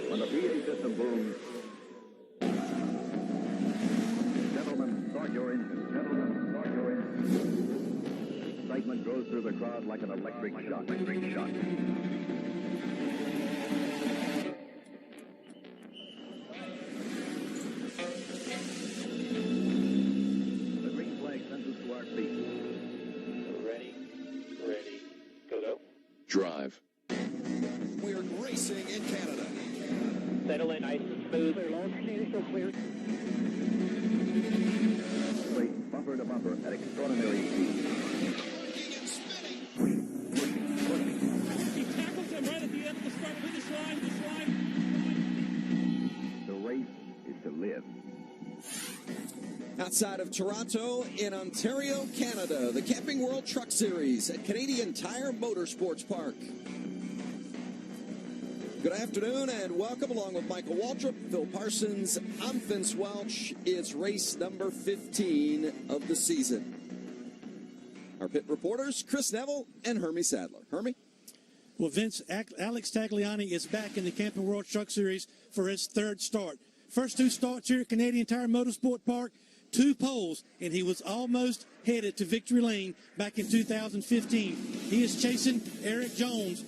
When the PA system booms, gentlemen, start your engines. Gentlemen, start your engines. Excitement goes through the crowd like an electric shock. The green flag sends us to our feet. Ready, go. Drive. We're racing in Canada. Settle in nice and smooth. Clear, long procedure, still clear. Race bumper to bumper at extraordinary speed. Working and spinning. He tackles him right at the end of the start finish line. The race is to live. Outside of Toronto in Ontario, Canada, the Camping World Truck Series at Canadian Tire Motorsports Park. Good afternoon and welcome along with Michael Waltrip, Phil Parsons. I'm Vince Welch. It's race number 15 of the season. Our pit reporters, Chris Neville and Hermie Sadler. Hermie? Well, Vince, Alex Tagliani is back in the Camping World Truck Series for his third start. First two starts here at Canadian Tire Motorsport Park, 2 poles, and he was almost headed to victory lane back in 2015. He is chasing Eric Jones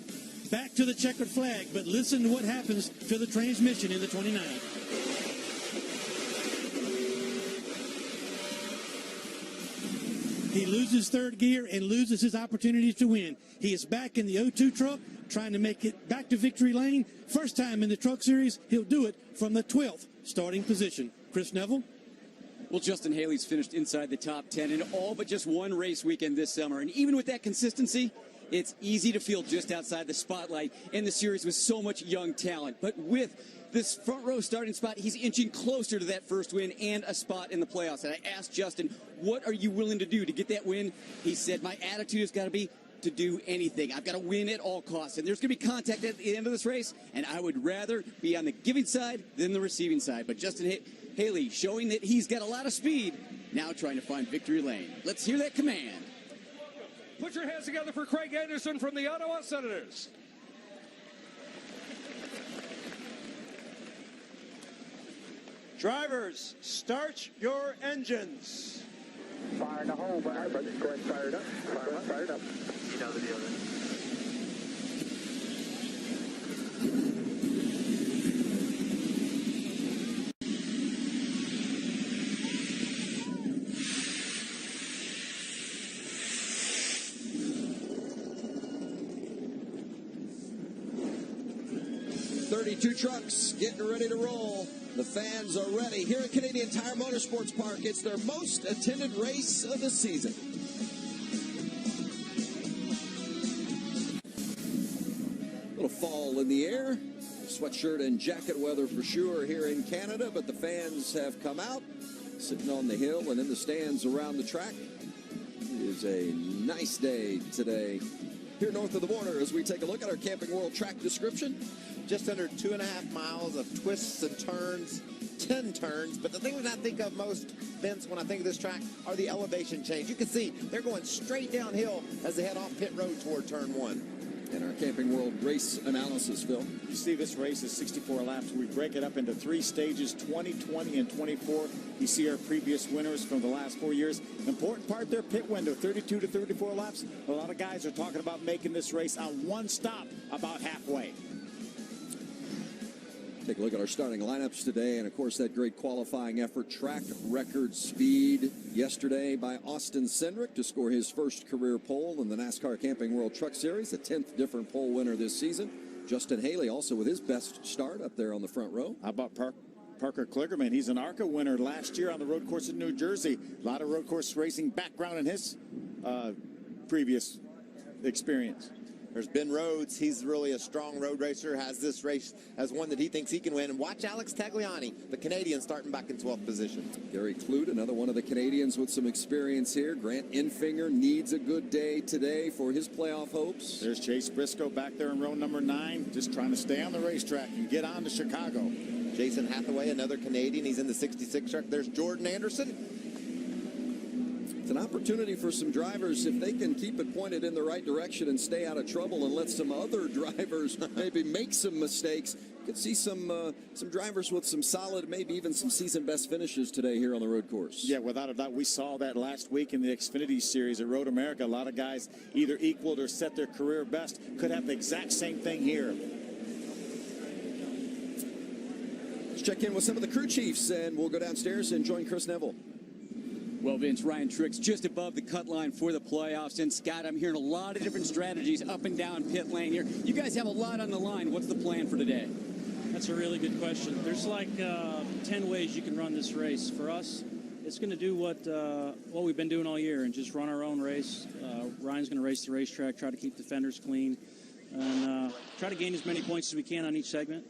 back to the checkered flag, but listen to what happens to the transmission in the 29. He loses third gear and loses his opportunity to win. He is back in the O2 truck, trying to make it back to victory lane. First time in the Truck Series, he'll do it from the 12th starting position. Chris Neville? Well, Justin Haley's finished inside the top 10 in all but just one race weekend this summer. And even with that consistency, it's easy to feel just outside the spotlight in the series with so much young talent. But with this front row starting spot, he's inching closer to that first win and a spot in the playoffs. And I asked Justin, what are you willing to do to get that win? He said, my attitude has got to be to do anything. I've got to win at all costs. And there's going to be contact at the end of this race, and I would rather be on the giving side than the receiving side. But Justin Haley showing that he's got a lot of speed, now trying to find victory lane. Let's hear that command. Put your hands together for Craig Anderson from the Ottawa Senators. Drivers, start your engines. Fire in the hole, brother. Go ahead and fire it up. Fire it up. You know the deal then. Two trucks getting ready to roll. The fans are ready. Here at Canadian Tire Motorsports Park, it's their most attended race of the season. A little fall in the air. Sweatshirt and jacket weather for sure here in Canada, but the fans have come out, sitting on the hill and in the stands around the track. It is a nice day today here north of the border as we take a look at our Camping World track description. Just under 2.5 miles of twists and turns, 10 turns. But the thing that I think of most, Vince, when I think of this track are the elevation change. You can see they're going straight downhill as they head off pit road toward turn 1. And our Camping World race analysis, Phil. You see this race is 64 laps. We break it up into 3 stages, 20, 20, and 24. You see our previous winners from the last 4 years. Important part, their pit window, 32 to 34 laps. A lot of guys are talking about making this race on one stop about halfway. Take a look at our starting lineups today, and of course that great qualifying effort, track record speed yesterday by Austin Cindric to score his first career pole in the NASCAR Camping World Truck Series, the 10th different pole winner this season. Justin Haley also with his best start up there on the front row. How about Parker Kligerman? He's an ARCA winner last year on the road course in New Jersey. A lot of road course racing background in his previous experience. There's Ben Rhodes. He's really a strong road racer, has this race as one that he thinks he can win. And watch Alex Tagliani, the Canadian, starting back in 12th position. Gary Clute, another one of the Canadians with some experience here. Grant Enfinger needs a good day today for his playoff hopes. There's Chase Briscoe back there in row number 9, just trying to stay on the racetrack and get on to Chicago. Jason Hathaway, another Canadian. He's in the 66 truck. There's Jordan Anderson. an opportunity for some drivers, if they can keep it pointed in the right direction and stay out of trouble and let some other drivers maybe make some mistakes. Could see some drivers with some solid, maybe even some season best finishes today here on the road course. Yeah, without a doubt. We saw that last week in the Xfinity Series at Road America. A lot of guys either equaled or set their career best. Could have the exact same thing here. Let's check in with some of the crew chiefs, and we'll go downstairs and join Chris Neville. Well, Vince, Ryan Truex just above the cut line for the playoffs. And, Scott, I'm hearing a lot of different strategies up and down pit lane here. You guys have a lot on the line. What's the plan for today? That's a really good question. There's like 10 ways you can run this race. For us, it's going to do what we've been doing all year and just run our own race. Ryan's going to race the racetrack, try to keep the fenders clean, and try to gain as many points as we can on each segment.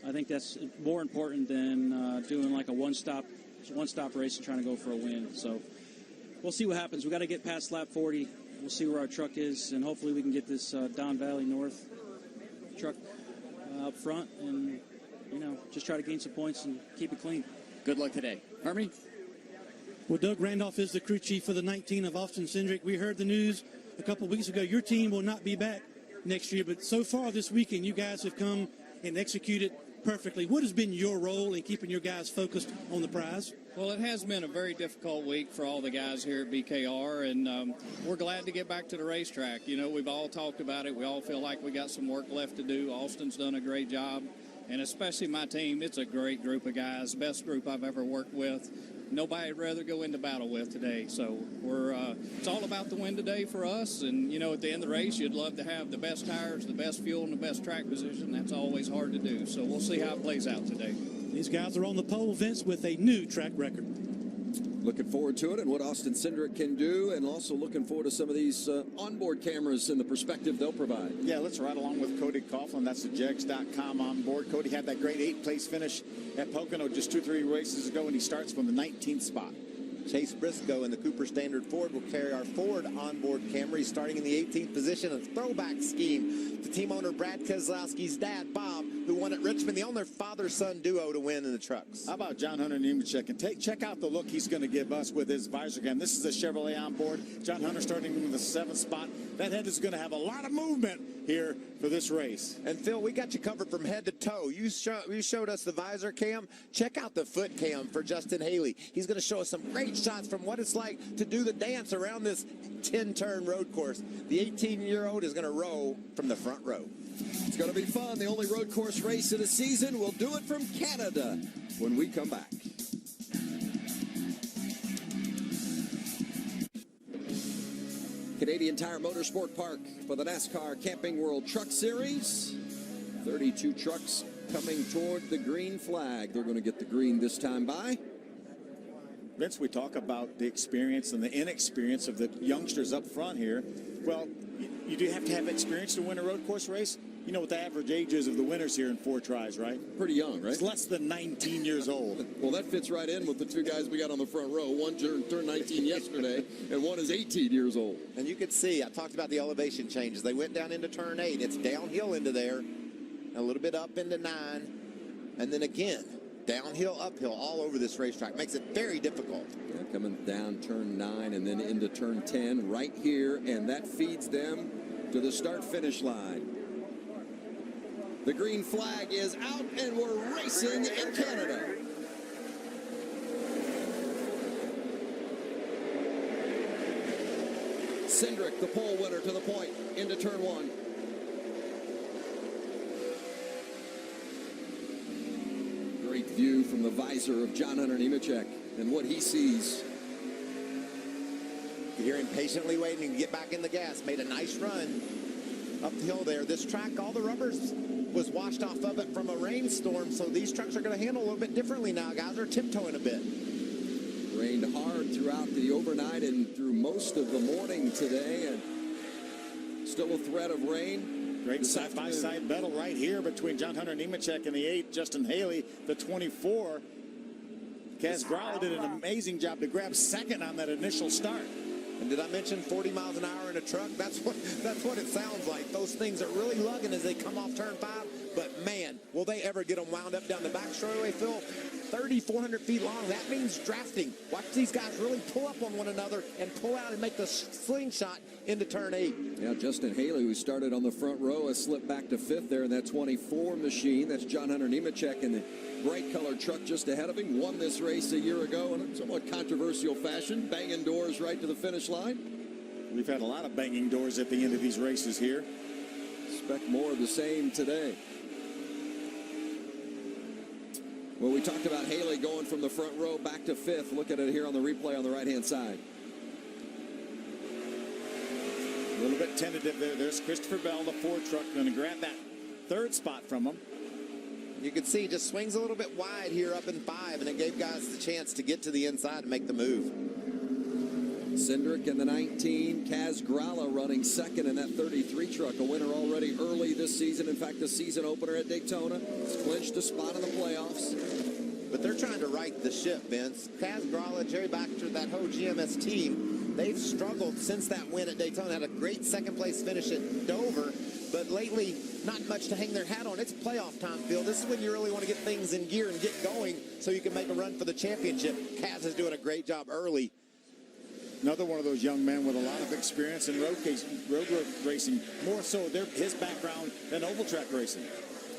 I think that's more important than doing like a one-stop race and trying to go for a win. So we'll see what happens. We've got to get past lap 40. We'll see where our truck is, and hopefully we can get this Don Valley North truck up front and, just try to gain some points and keep it clean. Good luck today. Harmony? Well, Doug Randolph is the crew chief for the 19 of Austin Cindric. We heard the news a couple of weeks ago. Your team will not be back next year, but so far this weekend, you guys have come and executed perfectly. What has been your role in keeping your guys focused on the prize? Well, it has been a very difficult week for all the guys here at BKR, and we're glad to get back to the racetrack. We've all talked about it. We all feel like we got some work left to do. Austin's done a great job, and especially my team. It's a great group of guys, best group I've ever worked with. Nobody I'd rather go into battle with today. So it's all about the win today for us. And, at the end of the race, you'd love to have the best tires, the best fuel, and the best track position. That's always hard to do. So we'll see how it plays out today. These guys are on the pole, Vince, with a new track record. Looking forward to it and what Austin Cindric can do, and also looking forward to some of these onboard cameras and the perspective they'll provide. Yeah, let's ride along with Cody Coughlin. That's the Jegs.com on board. Cody had that great 8th-place finish at Pocono just 2-3 races ago, and he starts from the 19th spot. Chase Briscoe in the Cooper Standard Ford will carry our Ford onboard camera. He's starting in the 18th position. A throwback scheme to team owner Brad Keselowski's dad, Bob, who won at Richmond. They own their father-son duo to win in the trucks. How about John Hunter Nemechek? And check out the look he's going to give us with his visor cam. This is a Chevrolet onboard. John Hunter starting in the 7th spot. That head is going to have a lot of movement here for this race. And Phil, we got you covered from head to toe. You showed us the visor cam. Check out the foot cam for Justin Haley. He's going to show us some great shots from what it's like to do the dance around this 10-turn road course. The 18-year-old is going to row from the front row. It's going to be fun. The only road course race of the season. We'll do it from Canada when we come back. Canadian Tire Motorsport Park for the NASCAR Camping World Truck Series. 32 trucks coming toward the green flag. They're going to get the green this time by. Vince, we talk about the experience and the inexperience of the youngsters up front here. Well, you do have to have experience to win a road course race. You know what the average age is of the winners here in 4 tries, right? Pretty young, right? It's less than 19 years old. Well, that fits right in with the 2 guys we got on the front row. One turned 19 yesterday, and one is 18 years old. And you can see, I talked about the elevation changes. They went down into turn 8. It's downhill into there, a little bit up into 9, and then again, downhill, uphill, all over this racetrack. Makes it very difficult. Yeah, coming down turn 9 and then into turn 10 right here, and that feeds them to the start-finish line. The green flag is out, and we're racing in Canada. Cindric, the pole winner to the point, into turn 1. Great view from the visor of John Hunter Nemechek and what he sees. You hear him patiently waiting to get back in the gas. Made a nice run uphill there. This track, all the rubbers was washed off of it from a rainstorm, so these trucks are going to handle a little bit differently now. Guys are tiptoeing a bit. Rained hard throughout the overnight and through most of the morning today, and still a threat of rain. Great side-by-side battle right here between John Hunter Nemechek and the 8, Justin Haley, the 24. Kaz Growler did an amazing job to grab second on that initial start. And did I mention 40 miles an hour in a truck? That's what it sounds like. Those things are really lugging as they come off turn 5. But, man, will they ever get them wound up down the back straightaway, Phil? 3,400 feet long. That means drafting. Watch these guys really pull up on one another and pull out and make the slingshot into turn 8. Yeah, Justin Haley, who started on the front row, has slipped back to 5th there in that 24 machine. That's John Hunter Nemechek in the bright-colored truck just ahead of him. Won this race a year ago in a somewhat controversial fashion, banging doors right to the finish line. We've had a lot of banging doors at the end of these races here. Expect more of the same today. Well, we talked about Haley going from the front row back to 5th. Look at it here on the replay on the right-hand side. A little bit tentative there. There's Christopher Bell, the Ford truck, going to grab that 3rd spot from him. You can see he just swings a little bit wide here up in 5, and it gave guys the chance to get to the inside and make the move. Cindric in the 19, Kaz Gralla running 2nd in that 33 truck, a winner already early this season. In fact, the season opener at Daytona. It's clinched a spot in the playoffs. But they're trying to right the ship, Vince. Kaz Gralla, Jerry Baxter, that whole GMS team, they've struggled since that win at Daytona. Had a great 2nd place finish at Dover, but lately not much to hang their hat on. It's playoff time, Phil. This is when you really want to get things in gear and get going so you can make a run for the championship. Kaz is doing a great job early. Another one of those young men with a lot of experience in road racing, more so his background than oval track racing.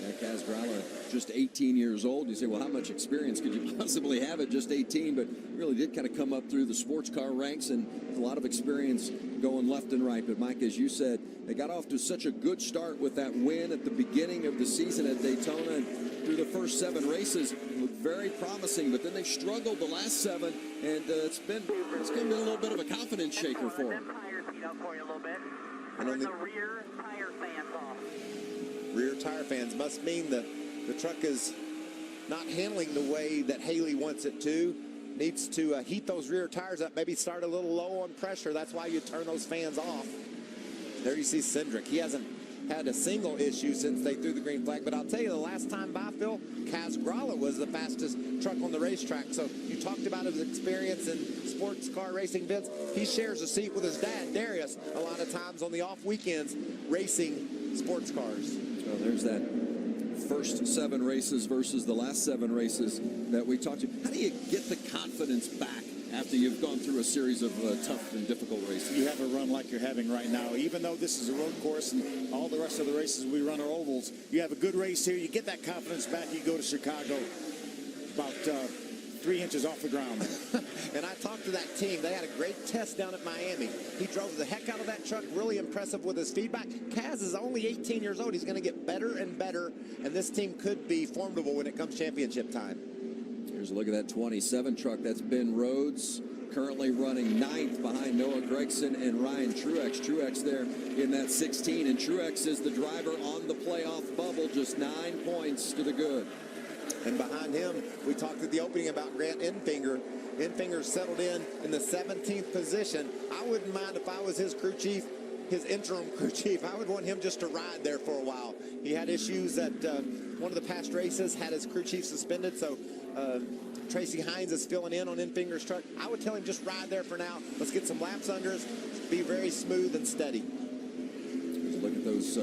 Yeah, Kaz Gralla, just 18 years old. You say, well, how much experience could you possibly have at just 18? But really did kind of come up through the sports car ranks and a lot of experience going left and right. But, Mike, as you said, they got off to such a good start with that win at the beginning of the season at Daytona. And through the first 7 races, looked very promising. But then they struggled the last 7, and it's going to be a little bit of a confidence shaker for them. And on the rear tire fans off. Rear tire fans must mean that the truck is not handling the way that Haley wants it to. Needs to heat those rear tires up, maybe start a little low on pressure. That's why you turn those fans off. There you see Cindric. He hasn't had a single issue since they threw the green flag. But I'll tell you, the last time by, Phil, Kaz Gralla was the fastest truck on the racetrack. So you talked about his experience in sports car racing, Vince. He shares a seat with his dad, Darius, a lot of times on the off weekends racing sports cars. Well, there's that first 7 races versus the last 7 races that we talked to. How do you get the confidence back after you've gone through a series of tough and difficult races? You have a run like you're having right now. Even though this is a road course and all the rest of the races we run are ovals, you have a good race here. You get that confidence back. You go to Chicago about 3 inches off the ground. And I talked to that team. They had a great test down at Miami. He drove the heck out of that truck, really impressive with his feedback. Kaz is only 18 years old. He's going to get better and better, and this team could be formidable when it comes championship time. Here's a look at that 27 truck. That's Ben Rhodes, currently running 9th behind Noah Gragson and Ryan Truex. Truex there in that 16, and Truex is the driver on the playoff bubble, just 9 points to the good. And behind him, we talked at the opening about Grant Enfinger. Enfinger settled in the 17th position. I wouldn't mind if I was his crew chief, his interim crew chief. I would want him just to ride there for a while. He had issues at one of the past races, had his crew chief suspended, so Tracy Hines is filling in on Enfinger's truck. I would tell him just ride there for now. Let's get some laps under us. Be very smooth and steady. Here's a look at those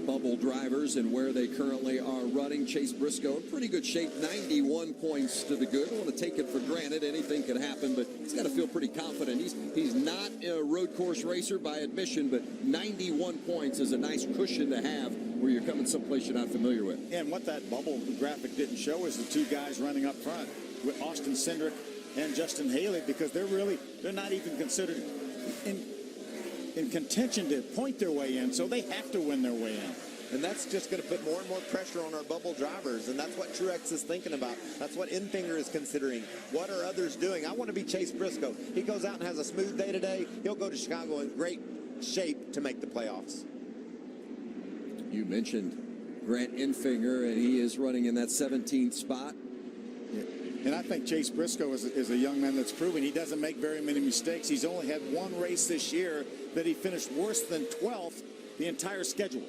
bubble drivers and where they currently are running. Chase Briscoe in pretty good shape, 91 points to the good. I don't want to take it for granted. Anything can happen, but he's got to feel pretty confident. He's not a road course racer by admission, but 91 points is a nice cushion to have where you're coming someplace you're not familiar with. And what that bubble graphic didn't show is the 2 guys running up front with Austin Cindric and Justin Haley, because they're not even considered in contention to point their way in, so they have to win their way in. And that's just going to put more and more pressure on our bubble drivers, and that's what Truex is thinking about. That's what Enfinger is considering. What are others doing? I want to be Chase Briscoe. He goes out and has a smooth day today. He'll go to Chicago in great shape to make the playoffs. You mentioned Grant Enfinger, and he is running in that 17th spot. And I think Chase Briscoe is a young man that's proven he doesn't make very many mistakes. He's only had 1 race this year that he finished worse than 12th the entire schedule.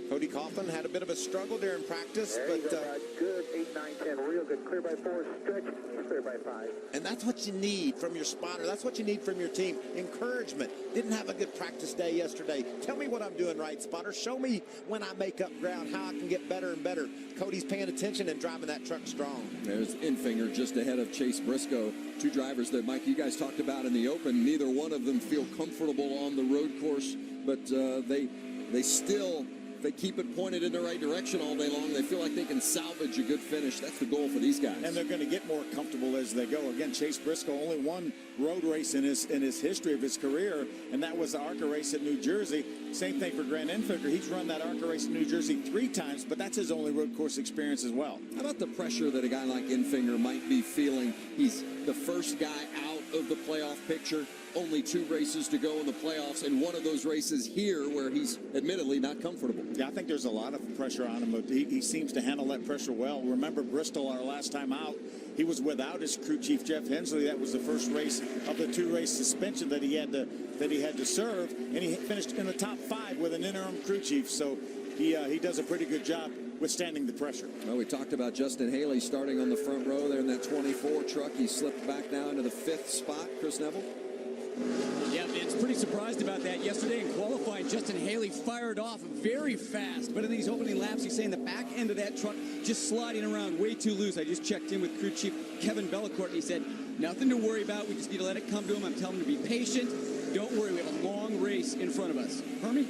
Cody Coughlin had a bit of a struggle during practice, There but you go, Rod. Good, 8, 9, 10, real good. Clear by 4, stretch, clear by 5. and that's what you need from your spotter. That's what you need from your team. Encouragement. Didn't have a good practice day yesterday. Tell me what I'm doing right, spotter. Show me when I make up ground, how I can get better and better. Cody's paying attention and driving that truck strong. There's Infinger just ahead of Chase Briscoe. Two drivers that, Mike, you guys talked about in the open. Neither one of them feel comfortable on the road course, but they still, if they keep it pointed in the right direction all day long, they feel like they can salvage a good finish. That's the goal for these guys. And they're going to get more comfortable as they go. Again, Chase Briscoe only one road race in his history of his career, and that was the ARCA race at New Jersey. Same thing for Grant Infinger. He's run that ARCA race in New Jersey 3 times, but that's his only road course experience as well. How about the pressure that a guy like Infinger might be feeling? He's the first guy out of the playoff picture. Only 2 races to go in the playoffs, and one of those races here where he's admittedly not comfortable. Yeah, I think there's a lot of pressure on him, but he seems to handle that pressure well. Remember Bristol, our last time out, he was without his crew chief, Jeff Hensley. That was the first race of the 2-race suspension that he had to serve, and he finished in the top 5 with an interim crew chief. So he does a pretty good job withstanding the pressure. Well, we talked about Justin Haley starting on the front row there in that 24 truck. He slipped back now into the 5th spot. Chris Neville? Yeah, Vince, pretty surprised about that. Yesterday in qualifying, Justin Haley fired off very fast, but in these opening laps, he's saying the back end of that truck just sliding around way too loose. I just checked in with crew chief Kevin Bellacourt, and he said, nothing to worry about. We just need to let it come to him. I'm telling him to be patient. Don't worry, we have a long race in front of us. Hermie?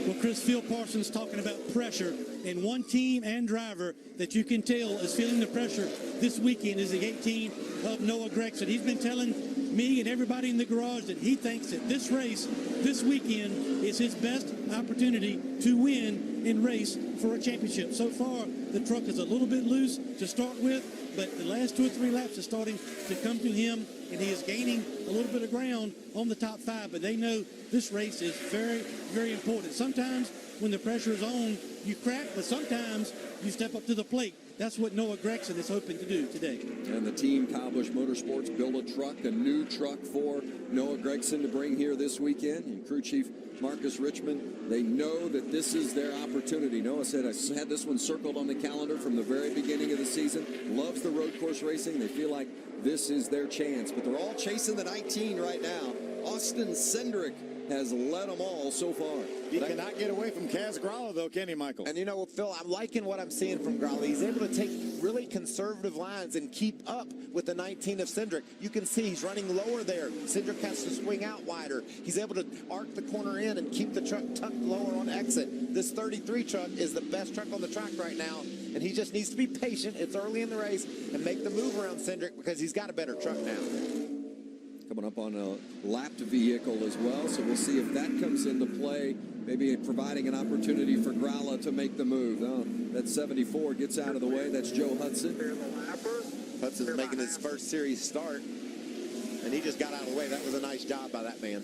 Well, Chris, Phil Parsons talking about pressure, and one team and driver that you can tell is feeling the pressure this weekend is the 18 of Noah Gragson. He's been telling me and everybody in the garage that he thinks that this race, this weekend, is his best opportunity to win and race for a championship. So far, the truck is a little bit loose to start with, but the last 2 or 3 laps are starting to come to him, and he is gaining a little bit of ground on the top 5, but they know this race is very, very important. Sometimes when the pressure is on, you crack, but sometimes you step up to the plate. That's what Noah Gragson is hoping to do today. And the team, Kyle Busch Motorsports, built a truck, a new truck for Noah Gragson to bring here this weekend. And crew chief Marcus Richmond, they know that this is their opportunity. Noah said, I had this one circled on the calendar from the very beginning of the season. Loves the road course racing. They feel like this is their chance. But they're all chasing the 19 right now. Austin Cindric has led them all so far. He cannot get away from Kaz Gralla, though, can he, Michael? And you know, Phil, I'm liking what I'm seeing from Gralla. He's able to take really conservative lines and keep up with the 19 of Cindric. You can see he's running lower there. Cindric has to swing out wider. He's able to arc the corner in and keep the truck tucked lower on exit. This 33 truck is the best truck on the track right now, and he just needs to be patient. It's early in the race and make the move around Cindric because he's got a better truck now. Coming up on a lapped vehicle as well, so we'll see if that comes into play, maybe providing an opportunity for Gralla to make the move. That 74 gets out of the way. That's Joe Hudson. Hudson's making his first series start, and he just got out of the way. That was a nice job by that man.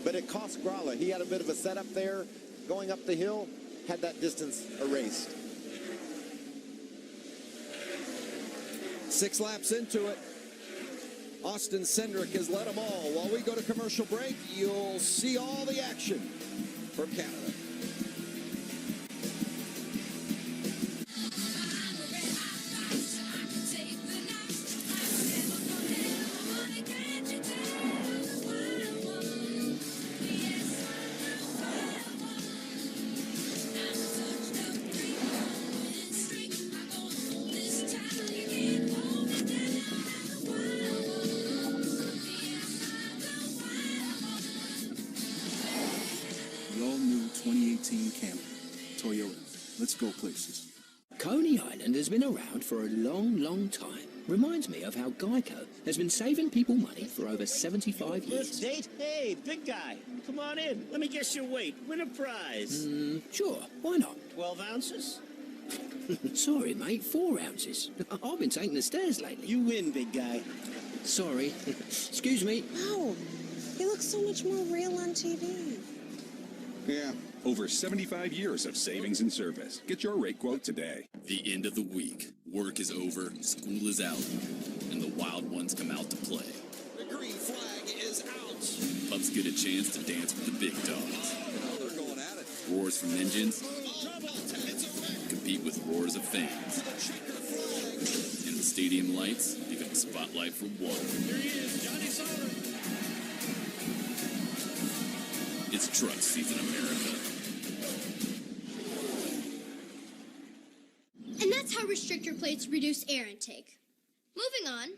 But it cost Gralla. He had a bit of a setup there, going up the hill, had that distance erased. 6 laps into it. Austin Cindric has led them all. While we go to commercial break, you'll see all the action from Canada. Go places. Coney Island has been around for a long, long time. Reminds me of how Geico has been saving people money for over 75 years. First date? Hey, big guy, come on in. Let me guess your weight. Win a prize. Sure, why not? 12 ounces? Sorry, mate, 4 ounces. I've been taking the stairs lately. You win, big guy. Sorry. Excuse me. Wow, he looks so much more real on TV. Yeah. Over 75 years of savings and service. Get your rate quote today. The end of the week. Work is over, school is out, and the wild ones come out to play. The green flag is out. Pups get a chance to dance with the big dogs. Oh, they're going at it. roars from engines, compete with roars of fans. And the stadium lights become a spotlight for one. Here he is, Johnny Sauter. It's truck season, America. And that's how restrictor plates reduce air intake. Moving on,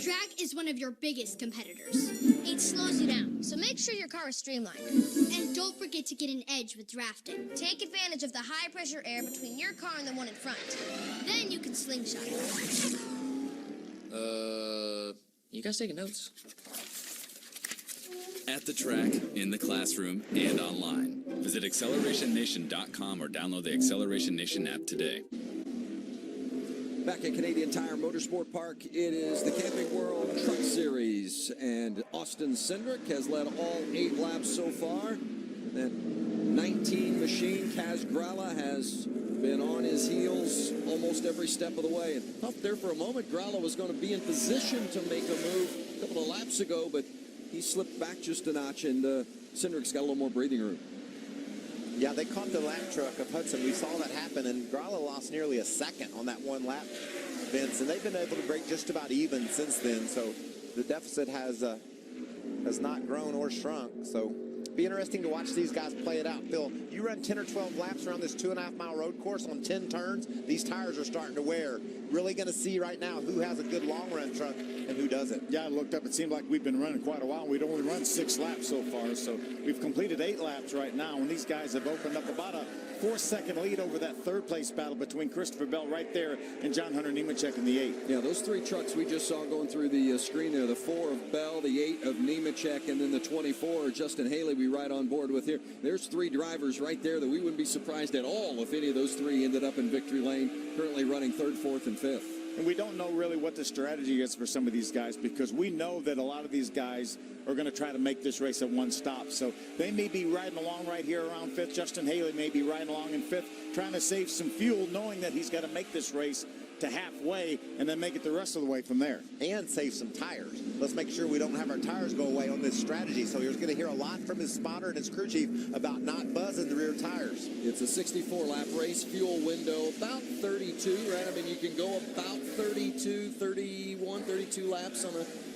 drag is one of your biggest competitors. It slows you down, so make sure your car is streamlined. And don't forget to get an edge with drafting. Take advantage of the high-pressure air between your car and the one in front. Then you can slingshot. You guys taking notes? At the track, in the classroom, and online. Visit AccelerationNation.com or download the Acceleration Nation app today. Back at Canadian Tire Motorsport Park, it is the Camping World Truck Series, and Austin Cindric has led all 8 laps so far. That 19 machine, Kaz Gralla, has been on his heels almost every step of the way. And thought there for a moment Gralla was going to be in position to make a move a couple of laps ago, but he slipped back just a notch, and Cindric's got a little more breathing room. Yeah, they caught the lap truck of Hudson. We saw that happen, and Gralla lost nearly a second on that one lap, Vince, and they've been able to break just about even since then. So the deficit has not grown or shrunk. So be interesting to watch these guys play it out. Phil, you run 10 or 12 laps around this 2.5-mile road course on 10 turns. These tires are starting to wear. Really going to see right now who has a good long-run truck and who doesn't. Yeah, I looked up. It seemed like we've been running quite a while. We'd only run 6 laps so far, so we've completed 8 laps right now, and these guys have opened up about a 4-second lead over that third-place battle between Christopher Bell right there and John Hunter Nemechek in the 8. Yeah, those 3 trucks we just saw going through the screen there, the 4 of Bell, the 8 of Nemechek, and then the 24, Justin Haley, we right on board with here. There's 3 drivers right there that we wouldn't be surprised at all if any of those 3 ended up in victory lane, currently running 3rd, 4th, and 5th. And we don't know really what the strategy is for some of these guys, because we know that a lot of these guys are going to try to make this race at one stop. So they may be riding along right here around 5th. Justin Haley may be riding along in 5th, trying to save some fuel, knowing that he's got to make this race to halfway and then make it the rest of the way from there. And save some tires. Let's make sure we don't have our tires go away on this strategy. So you're going to hear a lot from his spotter and his crew chief about not buzzing the rear tires. It's a 64-lap race, fuel window about 32, right? I mean, you can go about 32, 31, 32 laps on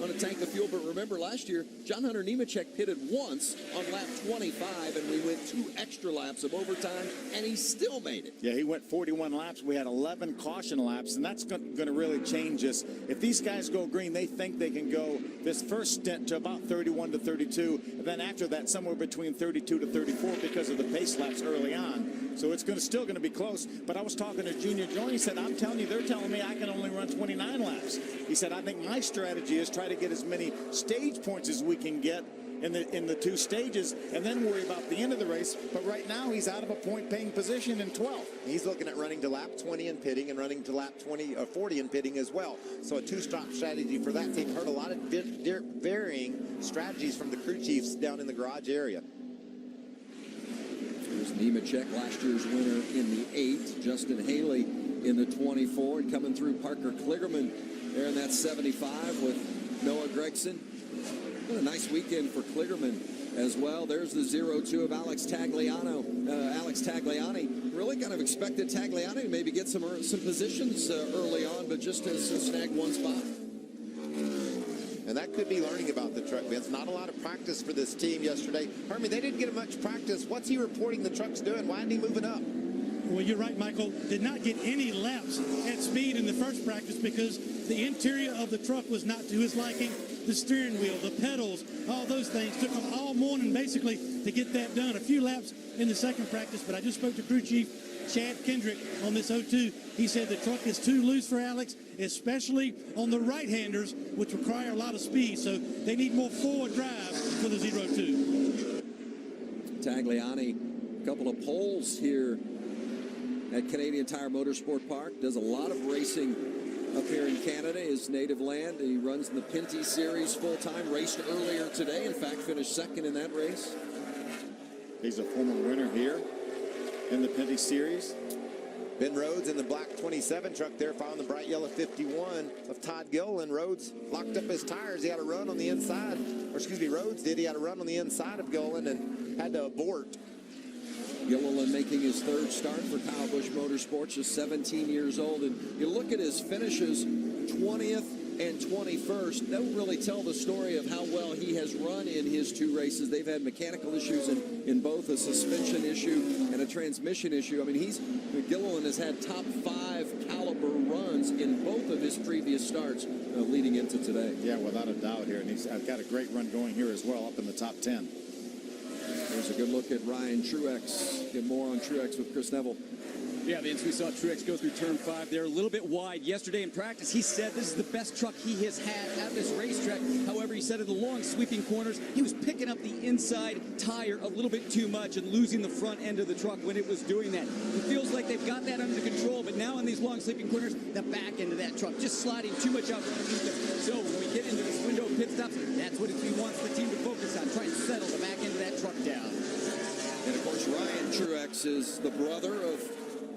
a tank of fuel. But remember, last year, John Hunter Nemechek pitted once on lap 25, and we went 2 extra laps of overtime, and he still made it. Yeah, he went 41 laps. We had 11 caution laps, and that's going to really change us. If these guys go green, they think they can go this first stint to about 31 to 32, and then after that, somewhere between 32 to 34 because of the pace laps early on. So it's still going to be close. But I was talking to Junior Joy. He said, I'm telling you, they're telling me I can only run 29 laps. He said, I think my strategy is try to get as many stage points as we can get in the 2 stages, and then worry about the end of the race. But right now, he's out of a point-paying position in 12th. He's looking at running to lap 20 and pitting, and running to lap 20 or 40 and pitting as well. So a 2-stop strategy for that team. Heard a lot of varying strategies from the crew chiefs down in the garage area. There's Nemechek, last year's winner in the 8. Justin Haley in the 24, and coming through Parker Kligerman there in that 75 with Noah Gregson. What a nice weekend for Kligerman as well. There's the 0-2 of Alex Tagliani. Really kind of expected Tagliani to maybe get some positions early on, but just has snagged 1 spot. And that could be learning about the truck, Vince. Not a lot of practice for this team yesterday. Hermie, they didn't get much practice. What's he reporting the truck's doing? Why isn't he moving up? Well, you're right, Michael. Did not get any laps at speed in the first practice because the interior of the truck was not to his liking. The steering wheel, the pedals, all those things. Took him all morning, basically, to get that done. A few laps in the second practice, but I just spoke to crew chief Chad Kendrick on this 02. He said the truck is too loose for Alex, especially on the right-handers, which require a lot of speed. So they need more forward drive for the 02. Tagliani, a couple of poles here at Canadian Tire Motorsport Park. Does a lot of racing up here in Canada, his native land. He runs in the Pinty Series full-time, raced earlier today. In fact, finished second in that race. He's a former winner here in the Pinty Series. Ben Rhodes in the black 27 truck there, following the bright yellow 51 of Todd Gilliland. Rhodes locked up his tires. He had a run on the inside, or excuse me, Rhodes did. He had a run on the inside of Gilliland and had to abort. Gilliland making his third start for Kyle Busch Motorsports, just 17 years old. And you look at his finishes, 20th and 21st, don't really tell the story of how well he has run in his two races. They've had mechanical issues in both, a suspension issue and a transmission issue. I mean, Gilliland has had top 5 caliber runs in both of his previous starts leading into today. Yeah, without a doubt here. And he's got a great run going here as well, up in the top 10. Here's a good look at Ryan Truex. Get more on Truex with Chris Neville. Yeah, Vince, we saw Truex go through turn 5 there, a little bit wide yesterday in practice. He said this is the best truck he has had at this racetrack. However, he said in the long sweeping corners, he was picking up the inside tire a little bit too much and losing the front end of the truck when it was doing that. It feels like they've got that under control, but now in these long sweeping corners, the back end of that truck just sliding too much out from underneath them. So when we get into this window of pit stops, that's what he wants the team to focus on, try and settle the back end of that truck down. And of course, Ryan Truex is the brother of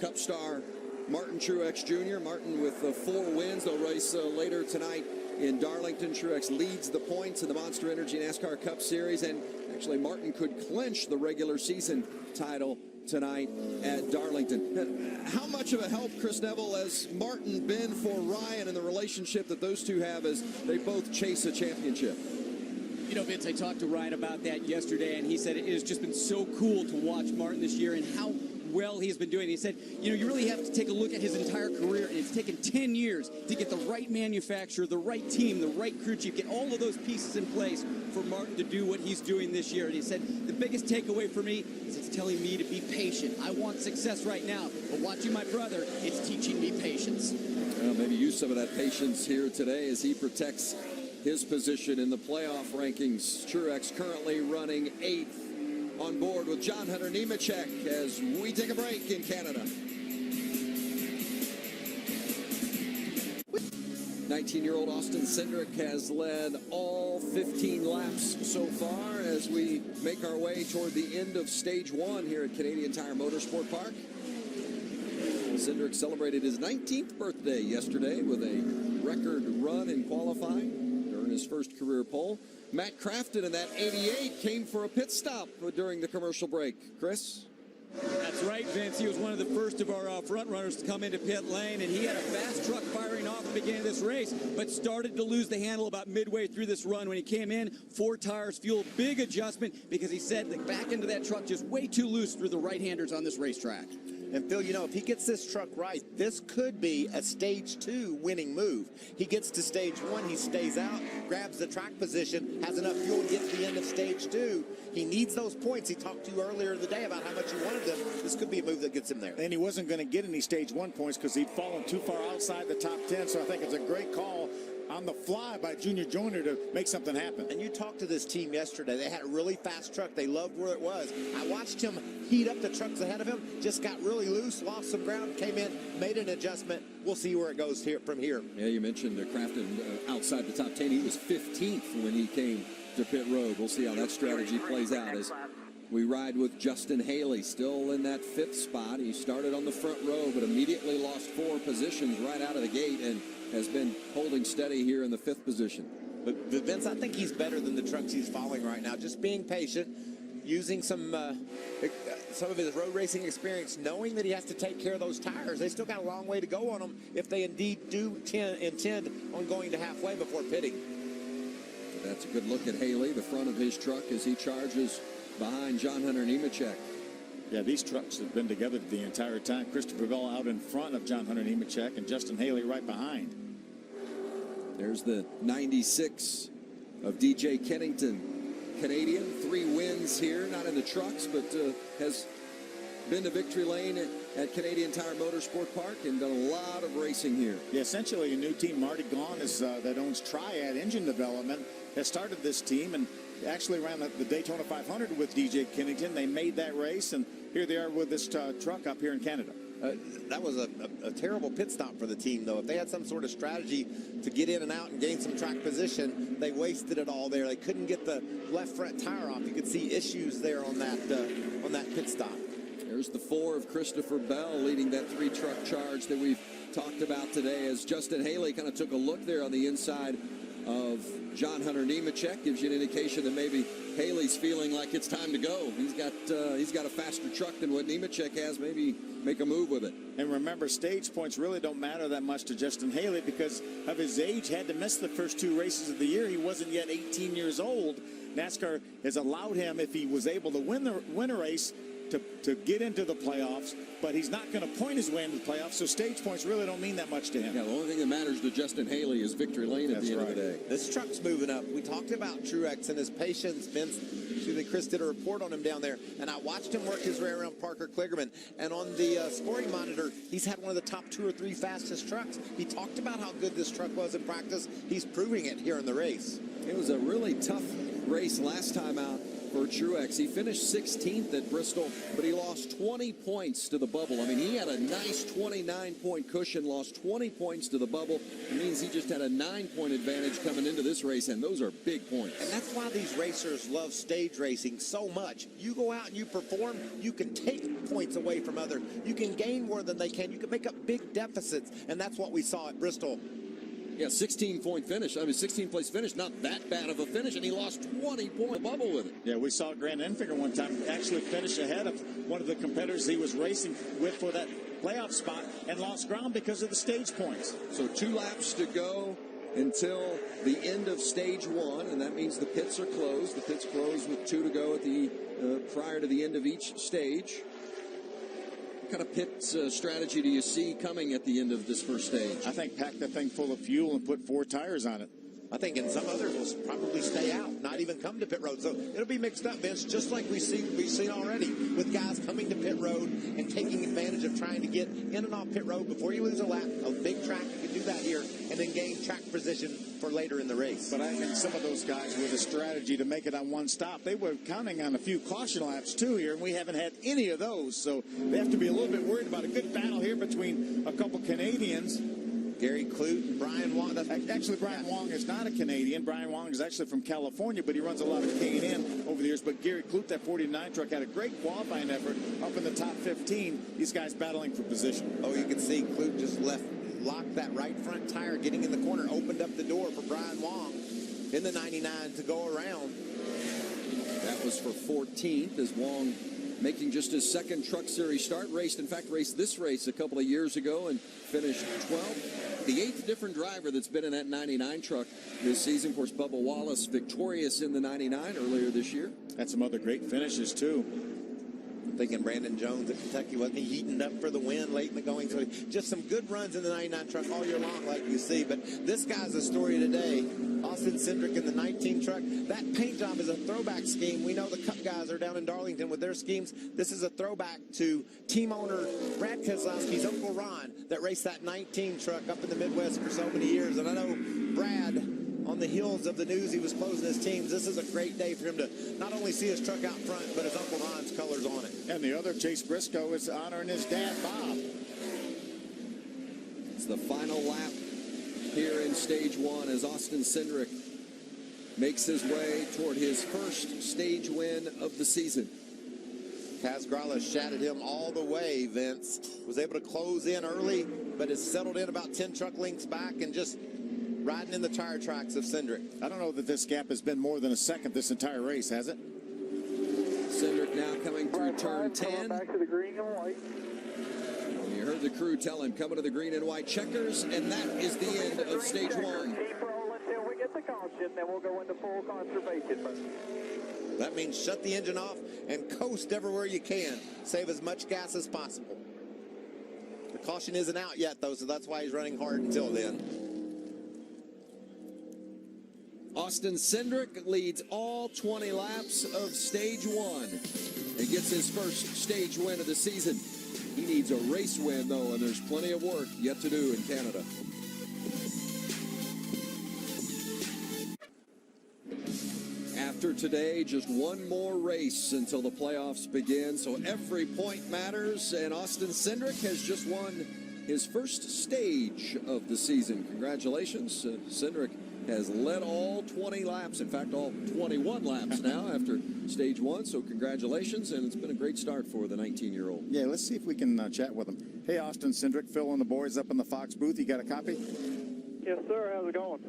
Cup star Martin Truex Jr. Martin with 4 wins. They'll race later tonight in Darlington. Truex leads the points in the Monster Energy NASCAR Cup Series, and actually Martin could clinch the regular season title tonight at Darlington. How much of a help, Chris Neville, has Martin been for Ryan and the relationship that those two have as they both chase a championship? You know, Vince, I talked to Ryan about that yesterday, and he said it has just been so cool to watch Martin this year and how well he's been doing. He said, you know, you really have to take a look at his entire career, and it's taken 10 years to get the right manufacturer, the right team, the right crew chief, get all of those pieces in place for Martin to do what he's doing this year. And he said, the biggest takeaway for me is it's telling me to be patient. I want success right now, but watching my brother, it's teaching me patience. Well, maybe use some of that patience here today as he protects his position in the playoff rankings. Truex currently running 8th. On board with John Hunter Nemechek as we take a break in Canada. 19-year-old Austin Cindric has led all 15 laps so far as we make our way toward the end of stage 1 here at Canadian Tire Motorsport Park. Cindric celebrated his 19th birthday yesterday with a record run in qualifying during his first career pole. Matt Crafton in that 88 came for a pit stop during the commercial break. Chris? That's right, Vince. He was one of the first of our front runners to come into pit lane, and he had a fast truck firing off at the beginning of this race, but started to lose the handle about midway through this run. When he came in, 4 tires, fuel, big adjustment, because he said the back end of that truck just way too loose through the right-handers on this racetrack. And Phil, you know, if he gets this truck right, this could be a stage 2 winning move. He gets to stage 1, he stays out, grabs the track position, has enough fuel to get to the end of stage 2. He needs those points. He talked to you earlier in the day about how much he wanted them. This could be a move that gets him there. And he wasn't going to get any stage 1 points because he'd fallen too far outside the top 10. So I think it's a great call on the fly by Junior Joyner to make something happen. And you talked to this team yesterday. They had a really fast truck. They loved where it was. I watched him heat up the trucks ahead of him, just got really loose, lost some ground, came in, made an adjustment. We'll see where it goes here from here. Yeah, you mentioned Crafton outside the top 10. He was 15th when he came to pit road. We'll see how that strategy plays out as we ride with Justin Haley, still in that 5th spot. He started on the front row, but immediately lost 4 positions right out of the gate and has been holding steady here in the 5th position. But Vince, I think he's better than the trucks he's following right now. Just being patient, using some of his road racing experience, knowing that he has to take care of those tires. They still got a long way to go on them if they indeed do intend on going to halfway before pitting. That's a good look at Haley, the front of his truck as he charges behind John Hunter Nemechek. Yeah, these trucks have been together the entire time. Christopher Bell out in front of John Hunter Nemechek and Justin Haley right behind. There's the 96 of DJ Kennington, Canadian. 3 wins here, not in the trucks, but has been to victory lane at Canadian Tire Motorsport Park and done a lot of racing here. Yeah, essentially a new team. Marty Gahn is, that owns Triad Engine Development, has started this team and actually ran the Daytona 500 with DJ Kennington. They made that race, and here they are with this truck up here in Canada. That was a terrible pit stop for the team, though. If they had some sort of strategy to get in and out and gain some track position, they wasted it all there. They couldn't get the left front tire off. You could see issues there on that pit stop. There's the 4 of Christopher Bell leading that 3-truck charge that we've talked about today as Justin Haley kind of took a look there on the inside of John Hunter Nemechek. Gives you an indication that maybe Haley's feeling like it's time to go. He's got a faster truck than what Nemechek has. Maybe make a move with it. And remember, stage points really don't matter that much to Justin Haley because of his age. Had to miss the first 2 races of the year. He wasn't yet 18 years old. NASCAR has allowed him, if he was able to win a race, to get into the playoffs, but he's not going to point his way into the playoffs, so stage points really don't mean that much to him. Yeah, the only thing that matters to Justin Haley is victory lane at the end of the day. This truck's moving up. We talked about Truex and his patience. Chris did a report on him down there, and I watched him work his way around Parker Kligerman, and on the scoring monitor, he's had one of the top 2 or 3 fastest trucks. He talked about how good this truck was in practice. He's proving it here in the race. It was a really tough race last time out for Truex. He finished 16th at Bristol, but he lost 20 points to the bubble. I mean, he had a nice 29-point cushion, lost 20 points to the bubble. It means he just had a 9-point advantage coming into this race, and those are big points. And that's why these racers love stage racing so much. You go out and you perform, you can take points away from others. You can gain more than they can. You can make up big deficits, and that's what we saw at Bristol. Yeah, 16-point finish. I mean, 16th-place finish, not that bad of a finish, and he lost 20 points bubble with it. Yeah, we saw Grant Enfinger one time actually finish ahead of one of the competitors he was racing with for that playoff spot and lost ground because of the stage points. So 2 laps to go until the end of stage 1, and that means the pits are closed. The pits close with 2 to go at the prior to the end of each stage. What kind of pit strategy do you see coming at the end of this first stage? I think pack the thing full of fuel and put 4 tires on it. I think in some others will probably stay out, not even come to pit road. So it'll be mixed up, Vince, just like we've seen already with guys coming to pit road and taking advantage of trying to get in and off pit road before you lose a lap. A big track, you can do that here, and then gain track position for later in the race. But I think some of those guys with a strategy to make it on one stop, they were counting on a few caution laps too here, and we haven't had any of those. So they have to be a little bit worried about a good battle here between a couple Canadians. Gary Clute and Brian Wong. Actually, Brian Wong is not a Canadian. Brian Wong is actually from California, but he runs a lot of K&N over the years. But Gary Clute, that 49 truck, had a great qualifying effort up in the top 15. These guys battling for position. Oh, you can see Clute just locked that right front tire, getting in the corner, opened up the door for Brian Wong in the 99 to go around. That was for 14th as Wong making just his second Truck Series start. Raced this race a couple of years ago and finished 12th. The 8th different driver that's been in that 99 truck this season. Of course, Bubba Wallace victorious in the 99 earlier this year. Had some other great finishes, too. I'm thinking Brandon Jones at Kentucky, wasn't he heating up for the win late in the going? So just some good runs in the 99 truck all year long, like you see. But this guy's a story today. Austin Cindric in the 19 truck. That paint job is a throwback scheme. We know the Cup guys are down in Darlington with their schemes. This is a throwback to team owner Brad Keselowski's Uncle Ron that raced that 19 truck up in the Midwest for so many years. And I know Brad, on the heels of the news he was closing his teams, this is a great day for him to not only see his truck out front, but his Uncle Ron's colors on it. And the other, Chase Briscoe, is honoring his dad, Bob. It's the final lap here in stage 1 as Austin Cindric makes his way toward his first stage win of the season. Kaz Grala shattered him all the way, Vince. Was able to close in early, but has settled in about 10 truck lengths back and just riding in the tire tracks of Cindric. I don't know that this gap has been more than a second this entire race, has it? Cindric now coming through turn 10. Back to the green and white. You heard the crew tell him, coming to the green and white checkers, and that is the end of stage 1. Keep rolling until we get the caution, then we'll go into full conservation mode. That means shut the engine off and coast everywhere you can. Save as much gas as possible. The caution isn't out yet, though, so that's why he's running hard until then. Austin Cindric leads all 20 laps of stage 1 and gets his first stage win of the season. He needs a race win, though, and there's plenty of work yet to do in Canada. After today, just one more race until the playoffs begin, so every point matters, and Austin Cindric has just won his first stage of the season. Congratulations. Cindric has led all 20 laps, in fact, all 21 laps now after stage 1, so congratulations, and it's been a great start for the 19-year-old. Yeah, let's see if we can chat with him. Hey, Austin Cindric, Phil and the boys up in the Fox booth. You got a copy? Yes, sir. How's it going?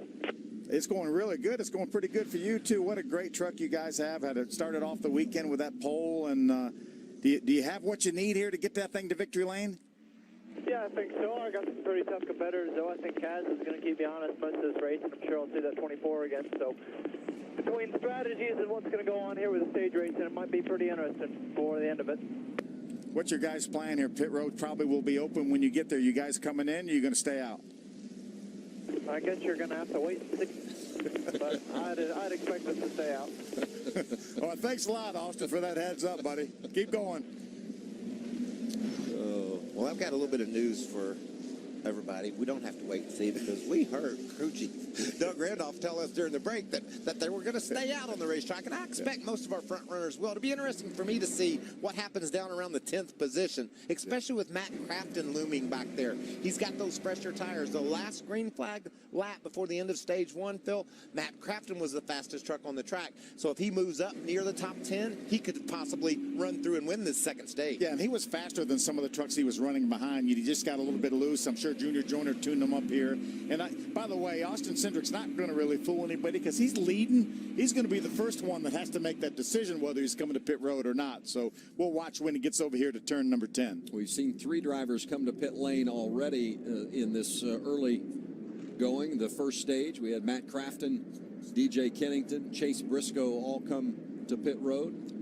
It's going really good. It's going pretty good for you, too. What a great truck you guys have. Had it started off the weekend with that pole. And do you have what you need here to get that thing to victory lane? Yeah, I think so. I got some pretty tough competitors, though. I think Kaz is going to keep me honest most of this race, and I'm sure I'll see that 24 again. So between strategies and what's going to go on here with the stage racing, it might be pretty interesting for the end of it. What's your guys' plan here? Pit road probably will be open when you get there. You guys coming in, or you going to stay out? I guess you're going to have to wait and see. But I'd expect us to stay out. Well, thanks a lot, Austin, for that heads up, buddy. Keep going. Well, I've got a little bit of news for everybody. We don't have to wait and see because we heard crew chief Doug Randolph tell us during the break that they were going to stay out on the racetrack, and I expect most of our front runners will. It'll be interesting for me to see what happens down around the 10th position, especially with Matt Crafton looming back there. He's got those fresher tires. The last green flag lap before the end of stage 1, Phil, Matt Crafton was the fastest truck on the track. So if he moves up near the top 10, he could possibly run through and win this second stage. Yeah, and he was faster than some of the trucks he was running behind. He just got a little bit loose. I'm sure Junior Joyner tuned him up here. And by the way, Austin Cindric's not going to really fool anybody because he's leading. He's going to be the first one that has to make that decision whether he's coming to pit road or not. So we'll watch when he gets over here to turn number 10. We've seen 3 drivers come to pit lane already in this early going. The first stage, we had Matt Crafton, DJ Kennington, Chase Briscoe all come to pit road.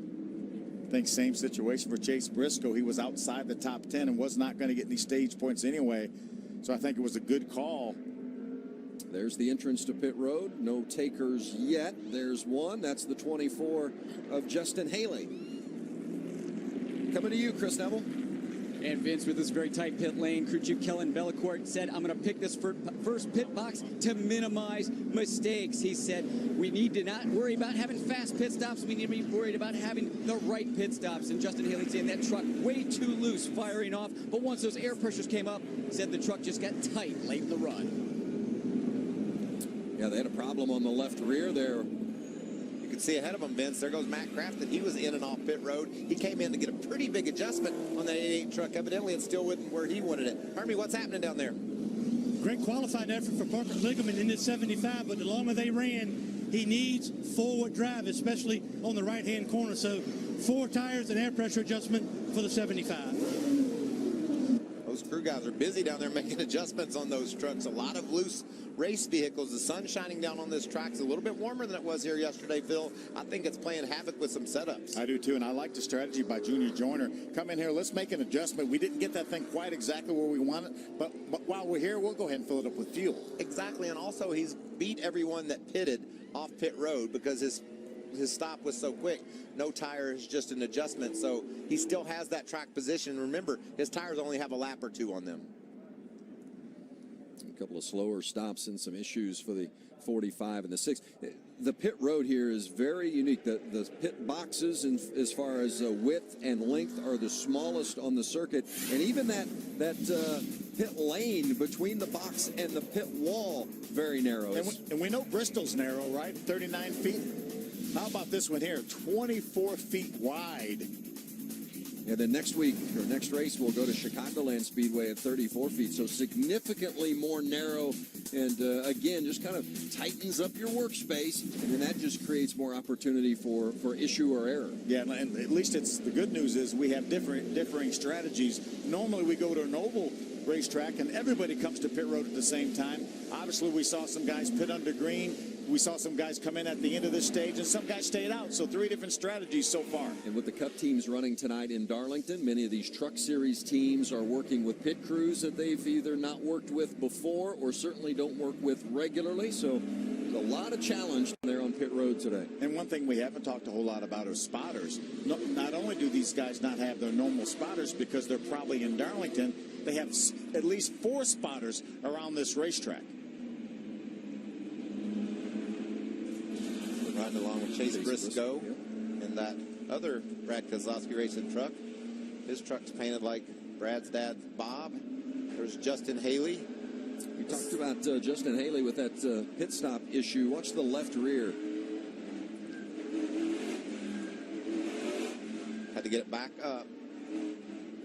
I think same situation for Chase Briscoe. He was outside the top 10 and was not going to get any stage points anyway. So I think it was a good call. There's the entrance to pit road. No takers yet. There's one. That's the 24 of Justin Haley. Coming to you, Chris Neville. And Vince, with this very tight pit lane, crew chief Kellen Bellecourt said, I'm going to pick this first pit box to minimize mistakes. He said, we need to not worry about having fast pit stops. We need to be worried about having the right pit stops. And Justin Haley saying that truck way too loose firing off. But once those air pressures came up, said the truck just got tight late in the run. Yeah, they had a problem on the left rear there. You can see ahead of him, Vince. There goes Matt Crafton. He was in and off pit road. He came in to get a pretty big adjustment on that 88 truck. Evidently, it still wasn't where he wanted it. Harvey, what's happening down there? Great qualifying effort for Parker Kligerman in this 75, but the longer they ran, he needs forward drive, especially on the right-hand corner. So 4 tires and air pressure adjustment for the 75. Those crew guys are busy down there making adjustments on those trucks. A lot of loose race vehicles. The sun's shining down on this track. It's a little bit warmer than it was here yesterday, Phil. I think it's playing havoc with some setups. I do too, and I like the strategy by Junior Joyner. Come in here, let's make an adjustment. We didn't get that thing quite exactly where we want it, but while we're here, we'll go ahead and fill it up with fuel. Exactly, and also he's beat everyone that pitted off pit road because his stop was so quick. No tires, just an adjustment, so he still has that track position. Remember, his tires only have a lap or 2 on them. A couple of slower stops and some issues for the 45 and the 6. The pit road here is very unique. The pit boxes, as far as width and length, are the smallest on the circuit, and even that pit lane between the box and the pit wall, very narrow. And we know Bristol's narrow, right? 39 feet. How about this one here? 24 feet wide. And then next week, or next race, we'll go to Chicagoland Speedway at 34 feet. So significantly more narrow. And again, just kind of tightens up your workspace. And then that just creates more opportunity for issue or error. Yeah, and at least the good news is we have differing strategies. Normally we go to an oval racetrack and everybody comes to pit road at the same time. Obviously, we saw some guys pit under green. We saw some guys come in at the end of this stage, and some guys stayed out. So 3 different strategies so far. And with the Cup teams running tonight in Darlington, many of these Truck Series teams are working with pit crews that they've either not worked with before or certainly don't work with regularly. So there's a lot of challenge there on pit road today. And one thing we haven't talked a whole lot about is spotters. Not only do these guys not have their normal spotters because they're probably in Darlington, they have at least 4 spotters around this racetrack. Riding along with Chase Briscoe in that other Brad Kozlowski racing truck. His truck's painted like Brad's dad, Bob. There's Justin Haley. We talked about Justin Haley with that pit stop issue. Watch the left rear. Had to get it back up.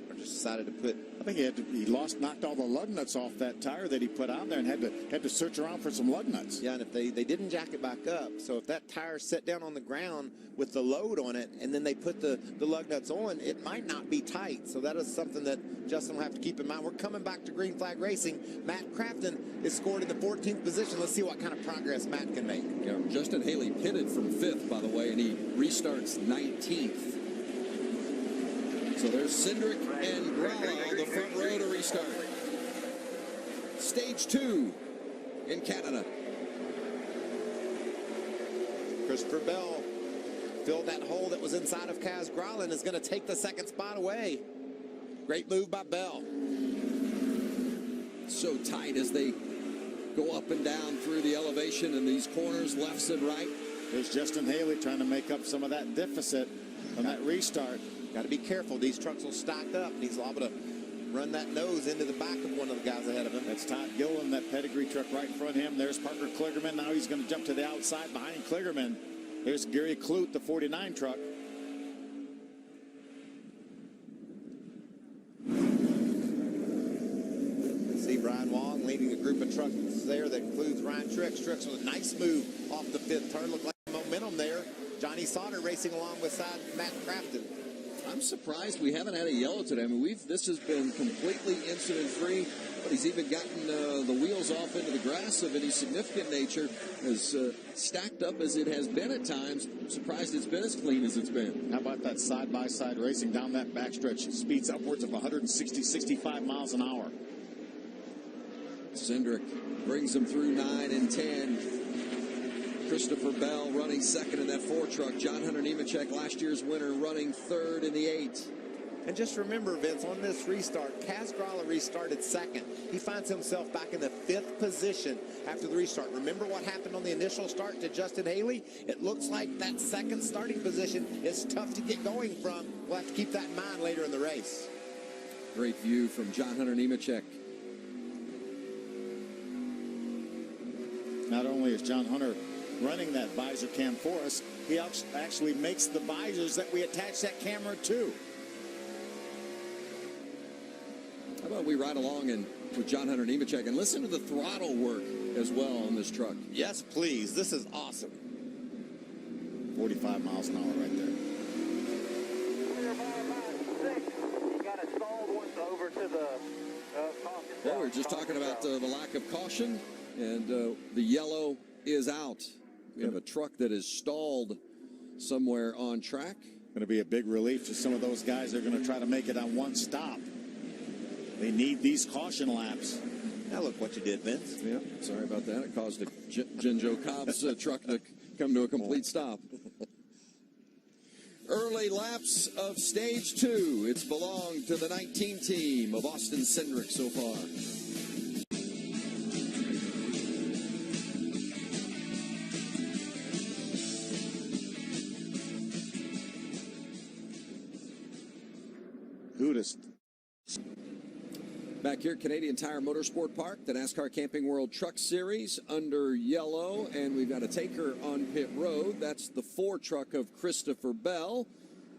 Or just decided to put. I think he knocked all the lug nuts off that tire that he put on there and had to search around for some lug nuts. Yeah, and if they didn't jack it back up, so if that tire set down on the ground with the load on it, and then they put the lug nuts on, it might not be tight. So that is something that Justin will have to keep in mind. We're coming back to Green Flag Racing. Matt Crafton is scored in the 14th position. Let's see what kind of progress Matt can make. Yeah, Justin Haley pitted from 5th, by the way, and he restarts 19th. So there's Cindric and Gralla on the front row to restart. Stage 2 in Canada. Christopher Bell filled that hole that was inside of Kaz Gralla and is going to take the second spot away. Great move by Bell. So tight as they go up and down through the elevation in these corners, lefts and right. There's Justin Haley trying to make up some of that deficit on that restart. Got to be careful. These trucks will stack up, and he's liable to run that nose into the back of one of the guys ahead of him. That's Todd Gillen, that pedigree truck right in front of him. There's Parker Kligerman. Now he's going to jump to the outside behind Kligerman. There's Gary Kloot, the 49 truck. See Brian Wong leading a group of trucks there that includes Ryan Trix. Trix with a nice move off the 5th turn. Looked like momentum there. Johnny Sauter racing along with Matt Crafton. I'm surprised we haven't had a yellow today. I mean, this has been completely incident-free, but he's even gotten the wheels off into the grass of any significant nature. As stacked up as it has been at times, I'm surprised it's been as clean as it's been. How about that side-by-side racing down that backstretch? Speeds upwards of 160, 65 miles an hour. Cindric brings them through 9 and 10. Christopher Bell running second in that 4 truck. John Hunter Nemechek, last year's winner, running third in the 8. And just remember, Vince, on this restart, Kaz Gralla restarted second. He finds himself back in the 5th position after the restart. Remember what happened on the initial start to Justin Haley? It looks like that second starting position is tough to get going from. We'll have to keep that in mind later in the race. Great view from John Hunter Nemechek. Not only is John Hunter running that visor cam for us, he actually makes the visors that we attach that camera to. How about we ride along with John Hunter Nemechek and listen to the throttle work as well on this truck? Yes, please. This is awesome. 45 miles an hour right there. He got it stalled once over to the caution. Well, we were just talking about the lack of caution, and the yellow is out. We have a truck that is stalled somewhere on track. Going to be a big relief to some of those guys that are going to try to make it on one stop. They need these caution laps. Now look what you did, Vince. Yeah, sorry about that. It caused Joe Cobb's truck to come to a complete stop. Early laps of stage 2. It's belonged to the 19 team of Austin Cindric so far. Back here, Canadian Tire Motorsport Park, the NASCAR Camping World Truck Series under yellow, and we've got a taker on pit road. That's the 4 truck of Christopher Bell,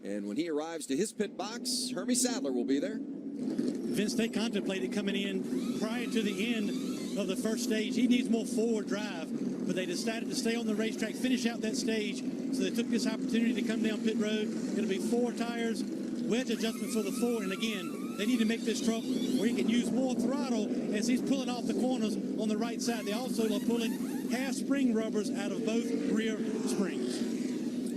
and when he arrives to his pit box, Hermie Sadler will be there. Vince, they contemplated coming in prior to the end of the first stage. He needs more forward drive, but they decided to stay on the racetrack, finish out that stage, so they took this opportunity to come down pit road. Going to be 4 tires, wedge adjustment for the 4, and again, they need to make this truck where he can use more throttle as he's pulling off the corners on the right side. They also are pulling half spring rubbers out of both rear springs.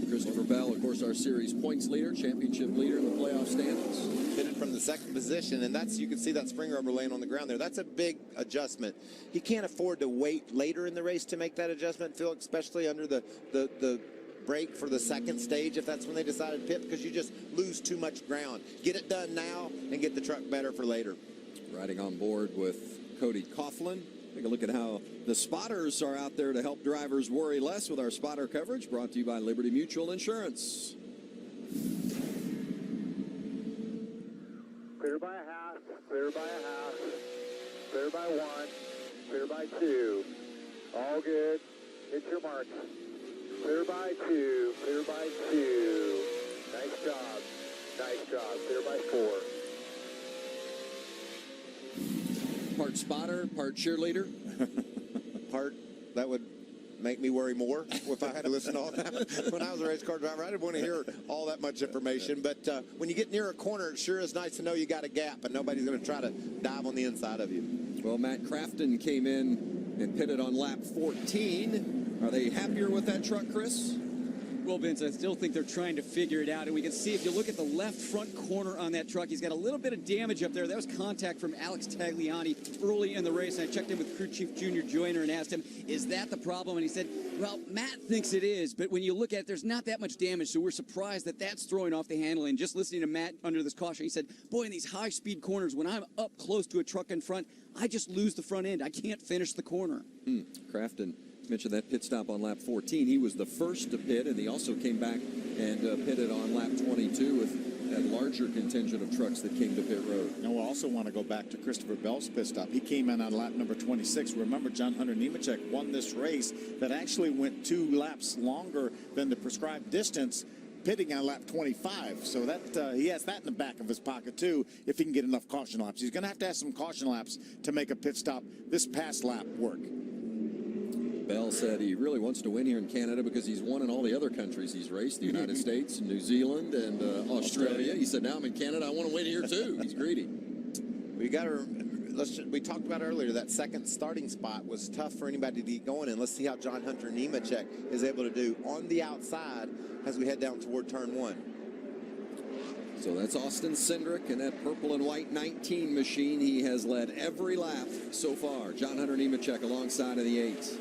Christopher Bell, of course, our series points leader, championship leader in the playoff standings. Pitted from the 2nd position, and you can see that spring rubber laying on the ground there. That's a big adjustment. He can't afford to wait later in the race to make that adjustment, Phil, especially under the break for the 2nd stage if that's when they decided to pit, because you just lose too much ground. Get it done now and get the truck better for later. Riding on board with Cody Coughlin. Take a look at how the spotters are out there to help drivers worry less with our spotter coverage, brought to you by Liberty Mutual Insurance. Clear by a half, clear by a half, clear by 1, clear by 2. All good. Hit your mark. Clear by 2, clear by 2. Nice job. Nice job. Clear by 4. Part spotter, part cheerleader? That would make me worry more if I had to listen to all that. When I was a race car driver, I didn't want to hear all that much information. But when you get near a corner, it sure is nice to know you got a gap and nobody's going to try to dive on the inside of you. Well, Matt Crafton came in and pitted on lap 14. Are they happier with that truck, Chris? Well, Vince, I still think they're trying to figure it out. And we can see if you look at the left front corner on that truck, he's got a little bit of damage up there. That was contact from Alex Tagliani early in the race. And I checked in with crew chief Junior Joyner and asked him, is that the problem? And he said, well, Matt thinks it is. But when you look at it, there's not that much damage. So we're surprised that that's throwing off the handling. Just listening to Matt under this caution, he said, boy, in these high-speed corners, when I'm up close to a truck in front, I just lose the front end. I can't finish the corner. Crafton mentioned that pit stop on lap 14. He was the first to pit, and he also came back and pitted on lap 22 with that larger contingent of trucks that came to pit road. And we'll also want to go back to Christopher Bell's pit stop. He came in on lap number 26. Remember, John Hunter Nemechek won this race that actually went 2 laps longer than the prescribed distance, pitting on lap 25. So that he has that in the back of his pocket, too, if he can get enough caution laps. He's going to have some caution laps to make a pit stop this past lap work. Bell said he really wants to win here in Canada because he's won in all the other countries he's raced, the United States, New Zealand, and Australia. He said, now I'm in Canada, I want to win here too. He's greedy. We talked about earlier, that second starting spot was tough for anybody to get going in. Let's see how John Hunter Nemechek is able to do on the outside as we head down toward turn 1. So that's Austin Cindric and that purple and white 19 machine. He has led every lap so far. John Hunter Nemechek alongside of the 8s.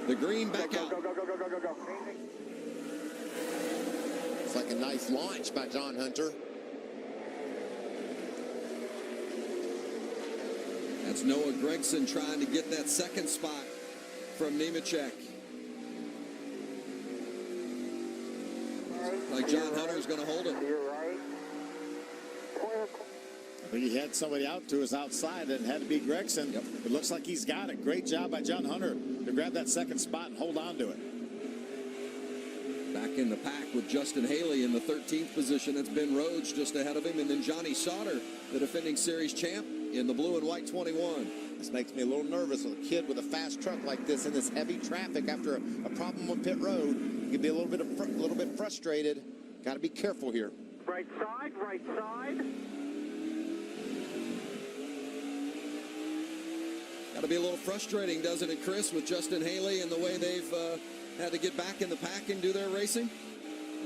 The green back out. Go. It's like a nice launch by John Hunter. That's Noah Gregson trying to get that second spot from Nemechek. Like John Hunter's going to hold it. I think he had somebody out to his outside and had to be Gregson. Yep. It looks like he's got it. Great job by John Hunter to grab that second spot and hold on to it. Back in the pack with Justin Haley in the 13th position. That's Ben Rhodes just ahead of him. And then Johnny Sauter, the defending series champ, in the blue and white 21. This makes me a little nervous with a kid with a fast truck like this in this heavy traffic after a problem on pit road. You can be a little bit frustrated. Got to be careful here. Right side. Got to be a little frustrating, doesn't it, Chris, with Justin Haley and the way they've had to get back in the pack and do their racing?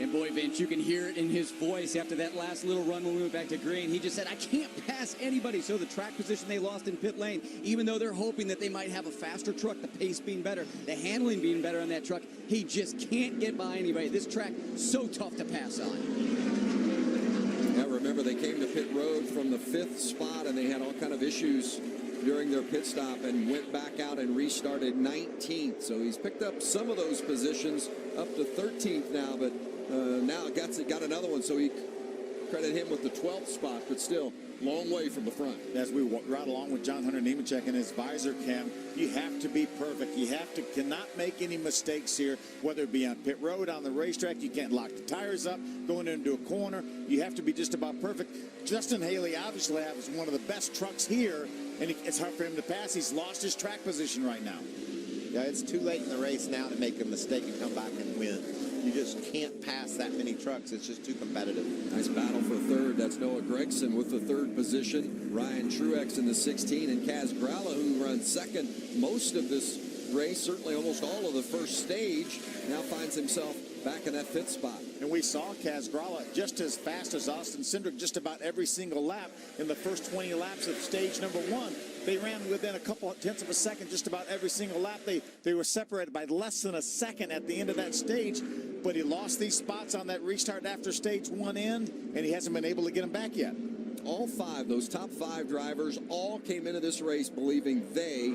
And boy, Vince, you can hear it in his voice after that last little run when we went back to green. He just said, I can't pass anybody. So the track position they lost in pit lane, even though they're hoping that they might have a faster truck, the pace being better, the handling being better on that truck, he just can't get by anybody. This track, so tough to pass on. Yeah, remember, they came to pit road from the 5th spot, and they had all kind of issues during their pit stop and went back out and restarted 19th. So he's picked up some of those positions up to 13th now, but now got another one. So he credit him with the 12th spot, but still long way from the front. As we ride along with John Hunter Nemechek in his visor cam, you have to be perfect. You cannot make any mistakes here, whether it be on pit road, on the racetrack. You can't lock the tires up going into a corner. You have to be just about perfect. Justin Haley obviously has one of the best trucks here, and it's hard for him to pass. He's lost his track position right now. Yeah, it's too late in the race now to make a mistake and come back and win. You just can't pass that many trucks. It's just too competitive. Nice battle for third. That's Noah Gregson with the 3rd position. Ryan Truex in the 16, and Kaz Gralla, who runs second most of this race, certainly almost all of the first stage, now finds himself back in that 5th spot. And we saw Kaz Gralla just as fast as Austin Cindric just about every single lap in the first 20 laps of stage number 1. They ran within a couple of tenths of a second just about every single lap. They were separated by less than a second at the end of that stage, but he lost these spots on that restart after stage 1 end, and he hasn't been able to get them back yet. All 5, those top 5 drivers, all came into this race believing they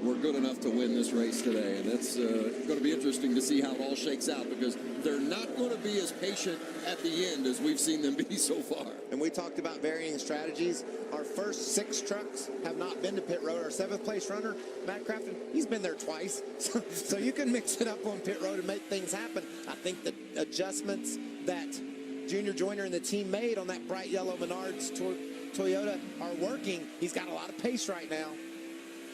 were good enough to win this race today. And that's going to be interesting to see how it all shakes out, because they're not going to be as patient at the end as we've seen them be so far. And we talked about varying strategies. Our first 6 trucks have not been to pit road. Our 7th place runner, Matt Crafton, he's been there twice. So you can mix it up on pit road and make things happen. I think the adjustments that Junior Joyner and the team made on that bright yellow Menards Toyota are working. He's got a lot of pace right now.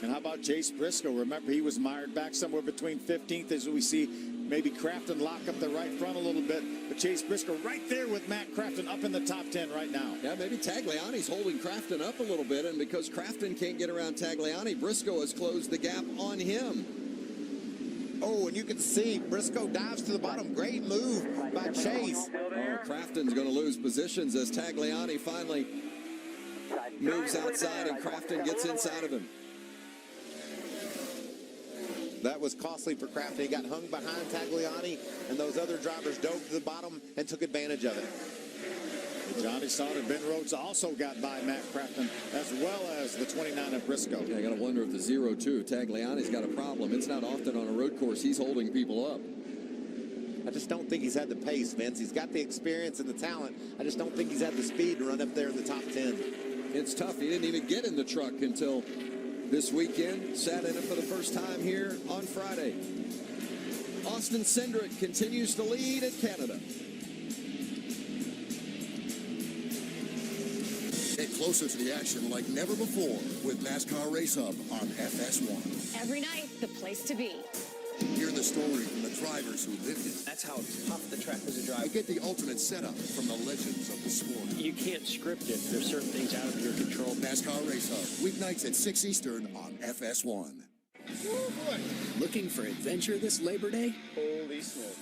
And how about Chase Briscoe? Remember, he was mired back somewhere between 15th, as we see maybe Crafton lock up the right front a little bit. But Chase Briscoe right there with Matt Crafton up in the top 10 right now. Yeah, maybe Tagliani's holding Crafton up a little bit, and because Crafton can't get around Tagliani, Briscoe has closed the gap on him. Oh, and you can see Briscoe dives to the bottom. Great move by Chase. Oh, Crafton's going to lose positions as Tagliani finally moves outside and Crafton gets inside of him. That was costly for Crafton. He got hung behind Tagliani, and those other drivers dove to the bottom and took advantage of it. Johnny Sauter, Ben Rhodes also got by Matt Crafton, as well as the 29 of Briscoe. Yeah, I got to wonder if the 0-2, Tagliani's got a problem. It's not often on a road course he's holding people up. I just don't think he's had the pace, Vince. He's got the experience and the talent. I just don't think he's had the speed to run up there in the top 10. It's tough. He didn't even get in the truck until this weekend. Sat in it for the first time here on Friday. Austin Cindric continues to lead at Canada. Get closer to the action like never before with NASCAR Race Hub on FS1. Every night, the place to be. Hear the story from the drivers who lived it. That's how tough the track was to drive. And get the ultimate setup from the legends of the sport. You can't script it. There's certain things out of your control. NASCAR Race Hub, weeknights at 6 Eastern on FS1. Oh boy. Looking for adventure this Labor Day? Holy smokes.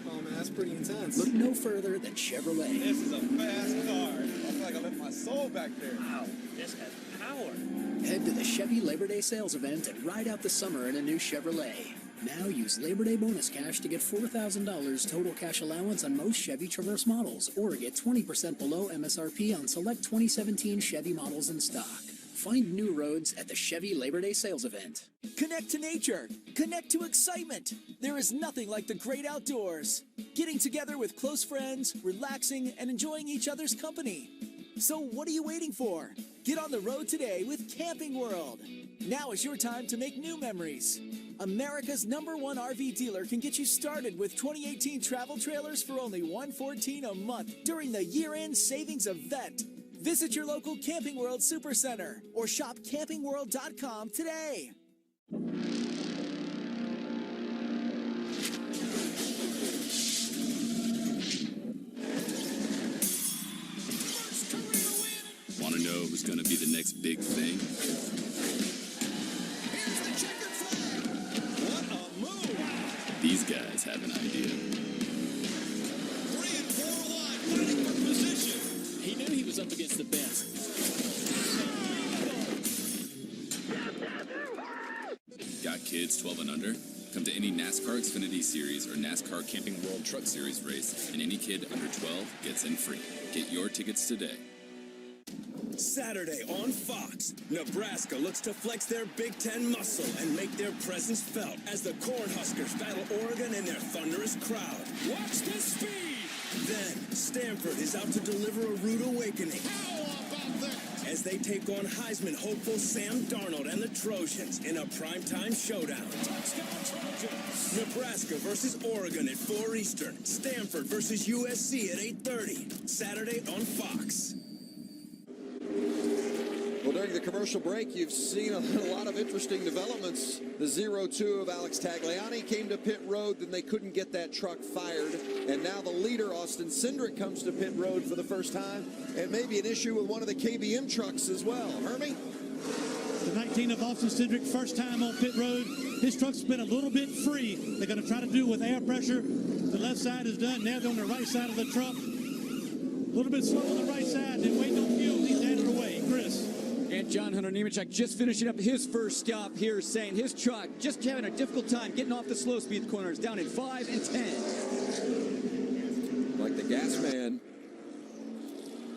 Oh man, that's pretty intense. Look no further than Chevrolet. This is a fast car. I feel like I left my soul back there. Wow, this has power. Head to the Chevy Labor Day sales event and ride out the summer in a new Chevrolet. Now use Labor Day bonus cash to get $4,000 total cash allowance on most Chevy Traverse models, or get 20% below MSRP on select 2017 Chevy models in stock. Find new roads at the Chevy Labor Day sales event. Connect to nature. Connect to excitement. There is nothing like the great outdoors. Getting together with close friends, relaxing, and enjoying each other's company. So what are you waiting for? Get on the road today with Camping World. Now is your time to make new memories. America's #1 RV dealer can get you started with 2018 travel trailers for only $114 a month during the year-end savings event. Visit your local Camping World Supercenter or shop campingworld.com today. Want to know who's going to be the next big thing? These guys have an idea. 3 and 4 wide, fighting for position. He knew he was up against the best. Got kids 12 and under? Come to any NASCAR Xfinity Series or NASCAR Camping World Truck Series race, and any kid under 12 gets in free. Get your tickets today. Saturday on Fox, Nebraska looks to flex their Big Ten muscle and make their presence felt as the Cornhuskers battle Oregon in their thunderous crowd. Watch the speed! Then, Stanford is out to deliver a rude awakening. How about that? As they take on Heisman hopeful Sam Darnold and the Trojans in a primetime showdown. Touchdown Trojans! Nebraska versus Oregon at 4 Eastern. Stanford versus USC at 8:30. Saturday on Fox. Well, during the commercial break, you've seen a lot of interesting developments. The 0-2 of Alex Tagliani came to pit road, then they couldn't get that truck fired. And now the leader, Austin Cindric, comes to pit road for the first time. And maybe an issue with one of the KBM trucks as well. Hermie? The 19 of Austin Cindric, first time on pit road. His truck's been a little bit free. They're going to try to do it with air pressure. The left side is done. Now they're on the right side of the truck. A little bit slow on the right side, then waiting on fuel. He's headed away. Chris? And John Hunter Nemechek just finishing up his first stop here, saying his truck just having a difficult time getting off the slow speed corners, down in 5 and 10. Like the gas man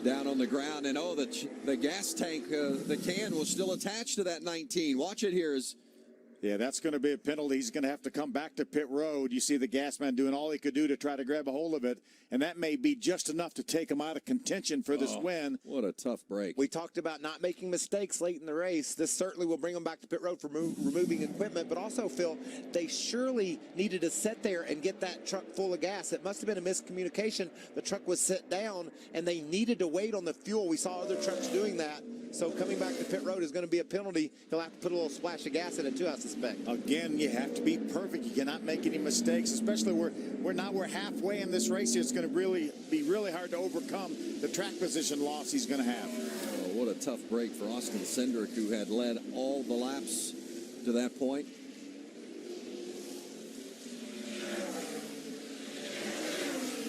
down on the ground, and the gas tank, the can was still attached to that 19. Watch it here as Yeah, that's going to be a penalty. He's going to have to come back to pit road. You see the gas man doing all he could do to try to grab a hold of it, and that may be just enough to take him out of contention for this win. What a tough break. We talked about not making mistakes late in the race. This certainly will bring them back to pit road for removing equipment, but also, Phil, they surely needed to sit there and get that truck full of gas. It must have been a miscommunication. The truck was set down, and they needed to wait on the fuel. We saw other trucks doing that. So coming back to pit road is going to be a penalty. He'll have to put a little splash of gas in it too, I suspect. Again, you have to be perfect. You cannot make any mistakes, especially we're halfway in this race here. It's going to be really hard to overcome the track position loss he's going to have. Oh, what a tough break for Austin Cindric, who had led all the laps to that point.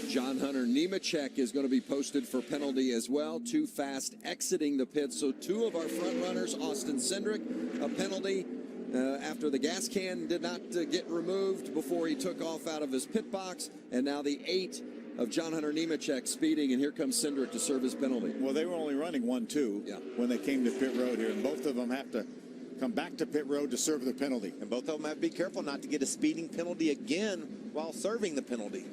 John Hunter Nemechek is going to be posted for penalty as well. Too fast exiting the pit. So two of our front runners, Austin Cindric, a penalty after the gas can did not get removed before he took off out of his pit box. And now the 8 of John Hunter Nemechek speeding, and here comes Cindric to serve his penalty. Well, they were only running 1-2 when they came to pit road here, and both of them have to come back to pit road to serve the penalty. And both of them have to be careful not to get a speeding penalty again while serving the penalty.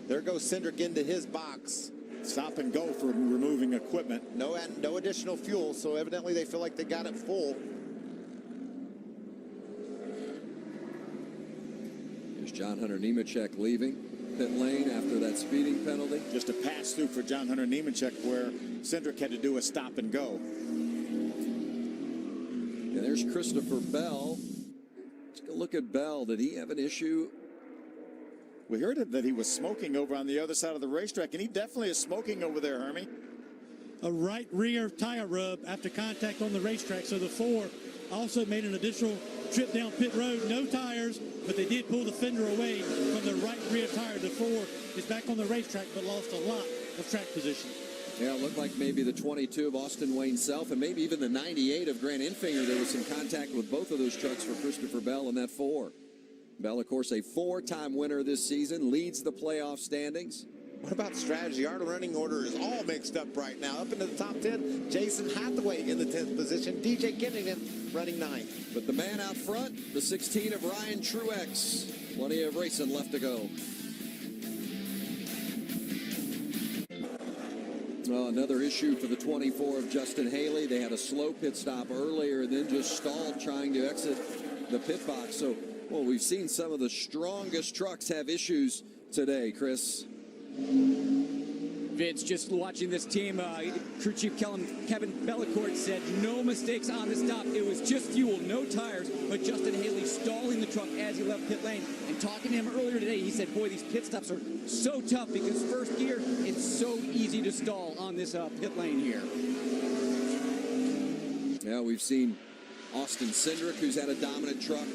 There goes Cindric into his box. Stop and go for removing equipment. No additional fuel, so evidently they feel like they got it full. There's John Hunter Nemechek leaving pit lane after that speeding penalty. Just a pass through for John Hunter Nemechek where Cindric had to do a stop and go. And there's Christopher Bell. Take a look at Bell. Did he have an issue? We heard that he was smoking over on the other side of the racetrack, and he definitely is smoking over there, Hermie. A right rear tire rub after contact on the racetrack. So the 4 also made an additional trip down pit road. No tires, but they did pull the fender away from the right rear tire. The 4 is back on the racetrack, but lost a lot of track position. Yeah, it looked like maybe the 22 of Austin Wayne Self and maybe even the 98 of Grant Enfinger. There was some contact with both of those trucks for Christopher Bell in that 4. Bell, of course, a 4-time winner this season, leads the playoff standings. What about strategy? Our running order is all mixed up right now. Up into the top 10, Jason Hathaway in the 10th position, DJ Kennington running 9th. But the man out front, the 16 of Ryan Truex. Plenty of racing left to go. Well, another issue for the 24 of Justin Haley. They had a slow pit stop earlier and then just stalled trying to exit the pit box. So, well, we've seen some of the strongest trucks have issues today, Chris. Vince, just watching this team, crew chief Kevin Bellicourt said no mistakes on the stop. It was just fuel, no tires, but Justin Haley stalling the truck as he left pit lane. And talking to him earlier today, he said, boy, these pit stops are so tough because first gear, it's so easy to stall on this pit lane here. Yeah, we've seen Austin Cindric, who's had a dominant truck,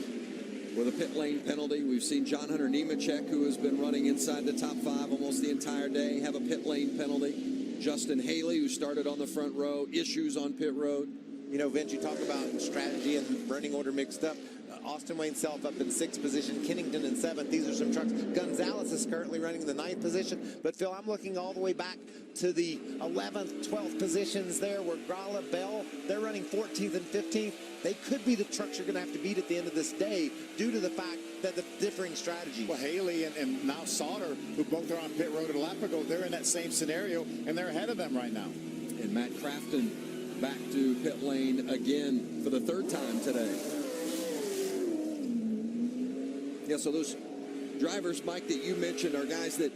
with a pit lane penalty. We've seen John Hunter Nemechek, who has been running inside the top 5 almost the entire day, have a pit lane penalty. Justin Haley, who started on the front row, issues on pit road. You know, Vince, you talk about strategy and running order mixed up. Austin Wayne Self up in 6th position, Kennington in 7th. These are some trucks. Gonzalez is currently running in the 9th position. But, Phil, I'm looking all the way back to the 11th, 12th positions there where Gralla, Bell, they're running 14th and 15th. They could be the trucks you're going to have to beat at the end of this day due to the fact that the differing strategy. Well, Haley and now Sauter, who both are on pit road a lap ago, they're in that same scenario, and they're ahead of them right now. And Matt Crafton back to pit lane again for the 3rd time today. Yeah, so those drivers, Mike, that you mentioned are guys that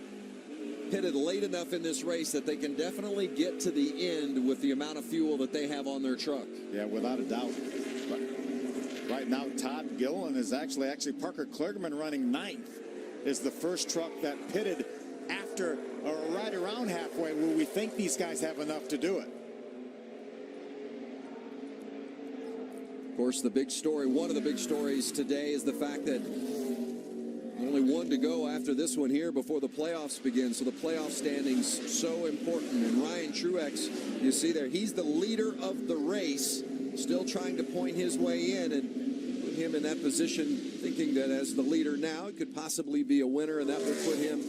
pitted late enough in this race that they can definitely get to the end with the amount of fuel that they have on their truck. Yeah, without a doubt. Right now, Todd Gilliland is actually Parker Kligerman running 9th is the first truck that pitted after or right around halfway where we think these guys have enough to do it. Of course, the big story, one of the big stories today is the fact that only 1 to go after this one here before the playoffs begin. So the playoff standings so important. And Ryan Truex, you see there, he's the leader of the race, still trying to point his way in and put him in that position, thinking that as the leader now, it could possibly be a winner, and that would put him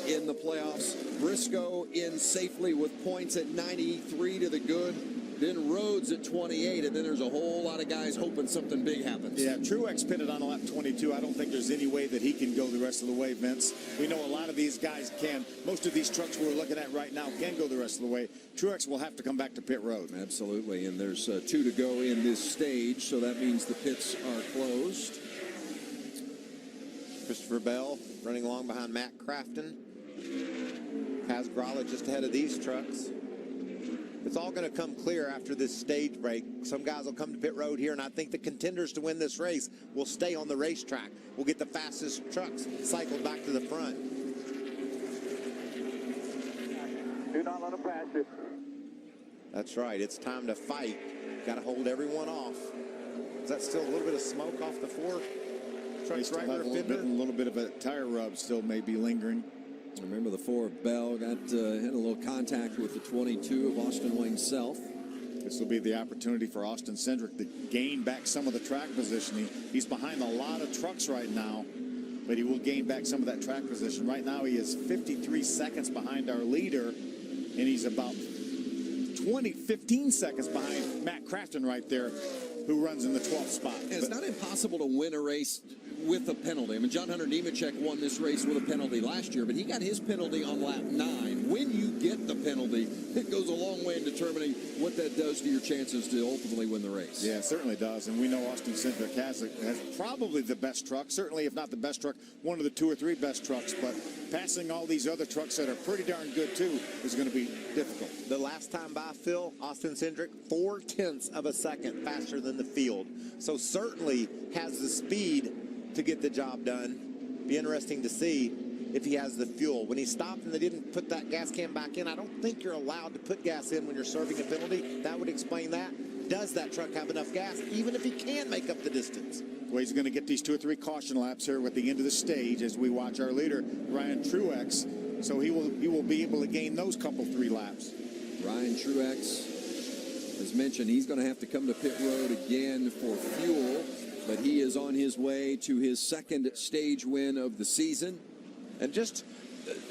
in the playoffs. Briscoe in safely with points at 93 to the good. Ben Rhodes at 28, and then there's a whole lot of guys hoping something big happens. Yeah, Truex pitted on lap 22. I don't think there's any way that he can go the rest of the way, Vince. We know a lot of these guys can. Most of these trucks we're looking at right now can go the rest of the way. Truex will have to come back to pit road. Absolutely, and there's 2 to go in this stage, so that means the pits are closed. Christopher Bell running along behind Matt Crafton. Kaz Grala just ahead of these trucks. It's all going to come clear after this stage break. Some guys will come to pit road here, and I think the contenders to win this race will stay on the racetrack. We'll get the fastest trucks cycled back to the front. Do not let them pass you. That's right. It's time to fight. Got to hold everyone off. Is that still a little bit of smoke off the 4 trucks right rear fender? A little bit of a tire rub still may be lingering. Remember the 4 of Bell had a little contact with the 22 of Austin Wayne Self. This will be the opportunity for Austin Cindric to gain back some of the track positioning. He's behind a lot of trucks right now, but he will gain back some of that track position. Right now he is 53 seconds behind our leader, and he's about 15 seconds behind Matt Crafton right there, who runs in the 12th spot. And it's not impossible to win a race with a penalty. I mean, John Hunter Nemechek won this race with a penalty last year, but he got his penalty on lap 9. When you get the penalty, it goes a long way in determining what that does to your chances to ultimately win the race. Yeah, it certainly does. And we know Austin Cindric has probably the best truck, certainly if not the best truck, one of the 2 or 3 best trucks, but passing all these other trucks that are pretty darn good too is going to be difficult. The last time by, Phil, Austin Cindric, 0.4 of a second faster than the field. So certainly has the speed to get the job done. Be interesting to see if he has the fuel. When he stopped and they didn't put that gas can back in, I don't think you're allowed to put gas in when you're serving a penalty. That would explain that. Does that truck have enough gas, even if he can make up the distance? Well, he's going to get these 2 or 3 caution laps here at the end of the stage as we watch our leader, Ryan Truex. So he will be able to gain those couple 3 laps. Ryan Truex, as mentioned, he's going to have to come to pit road again for fuel, but he is on his way to his 2nd stage win of the season. And just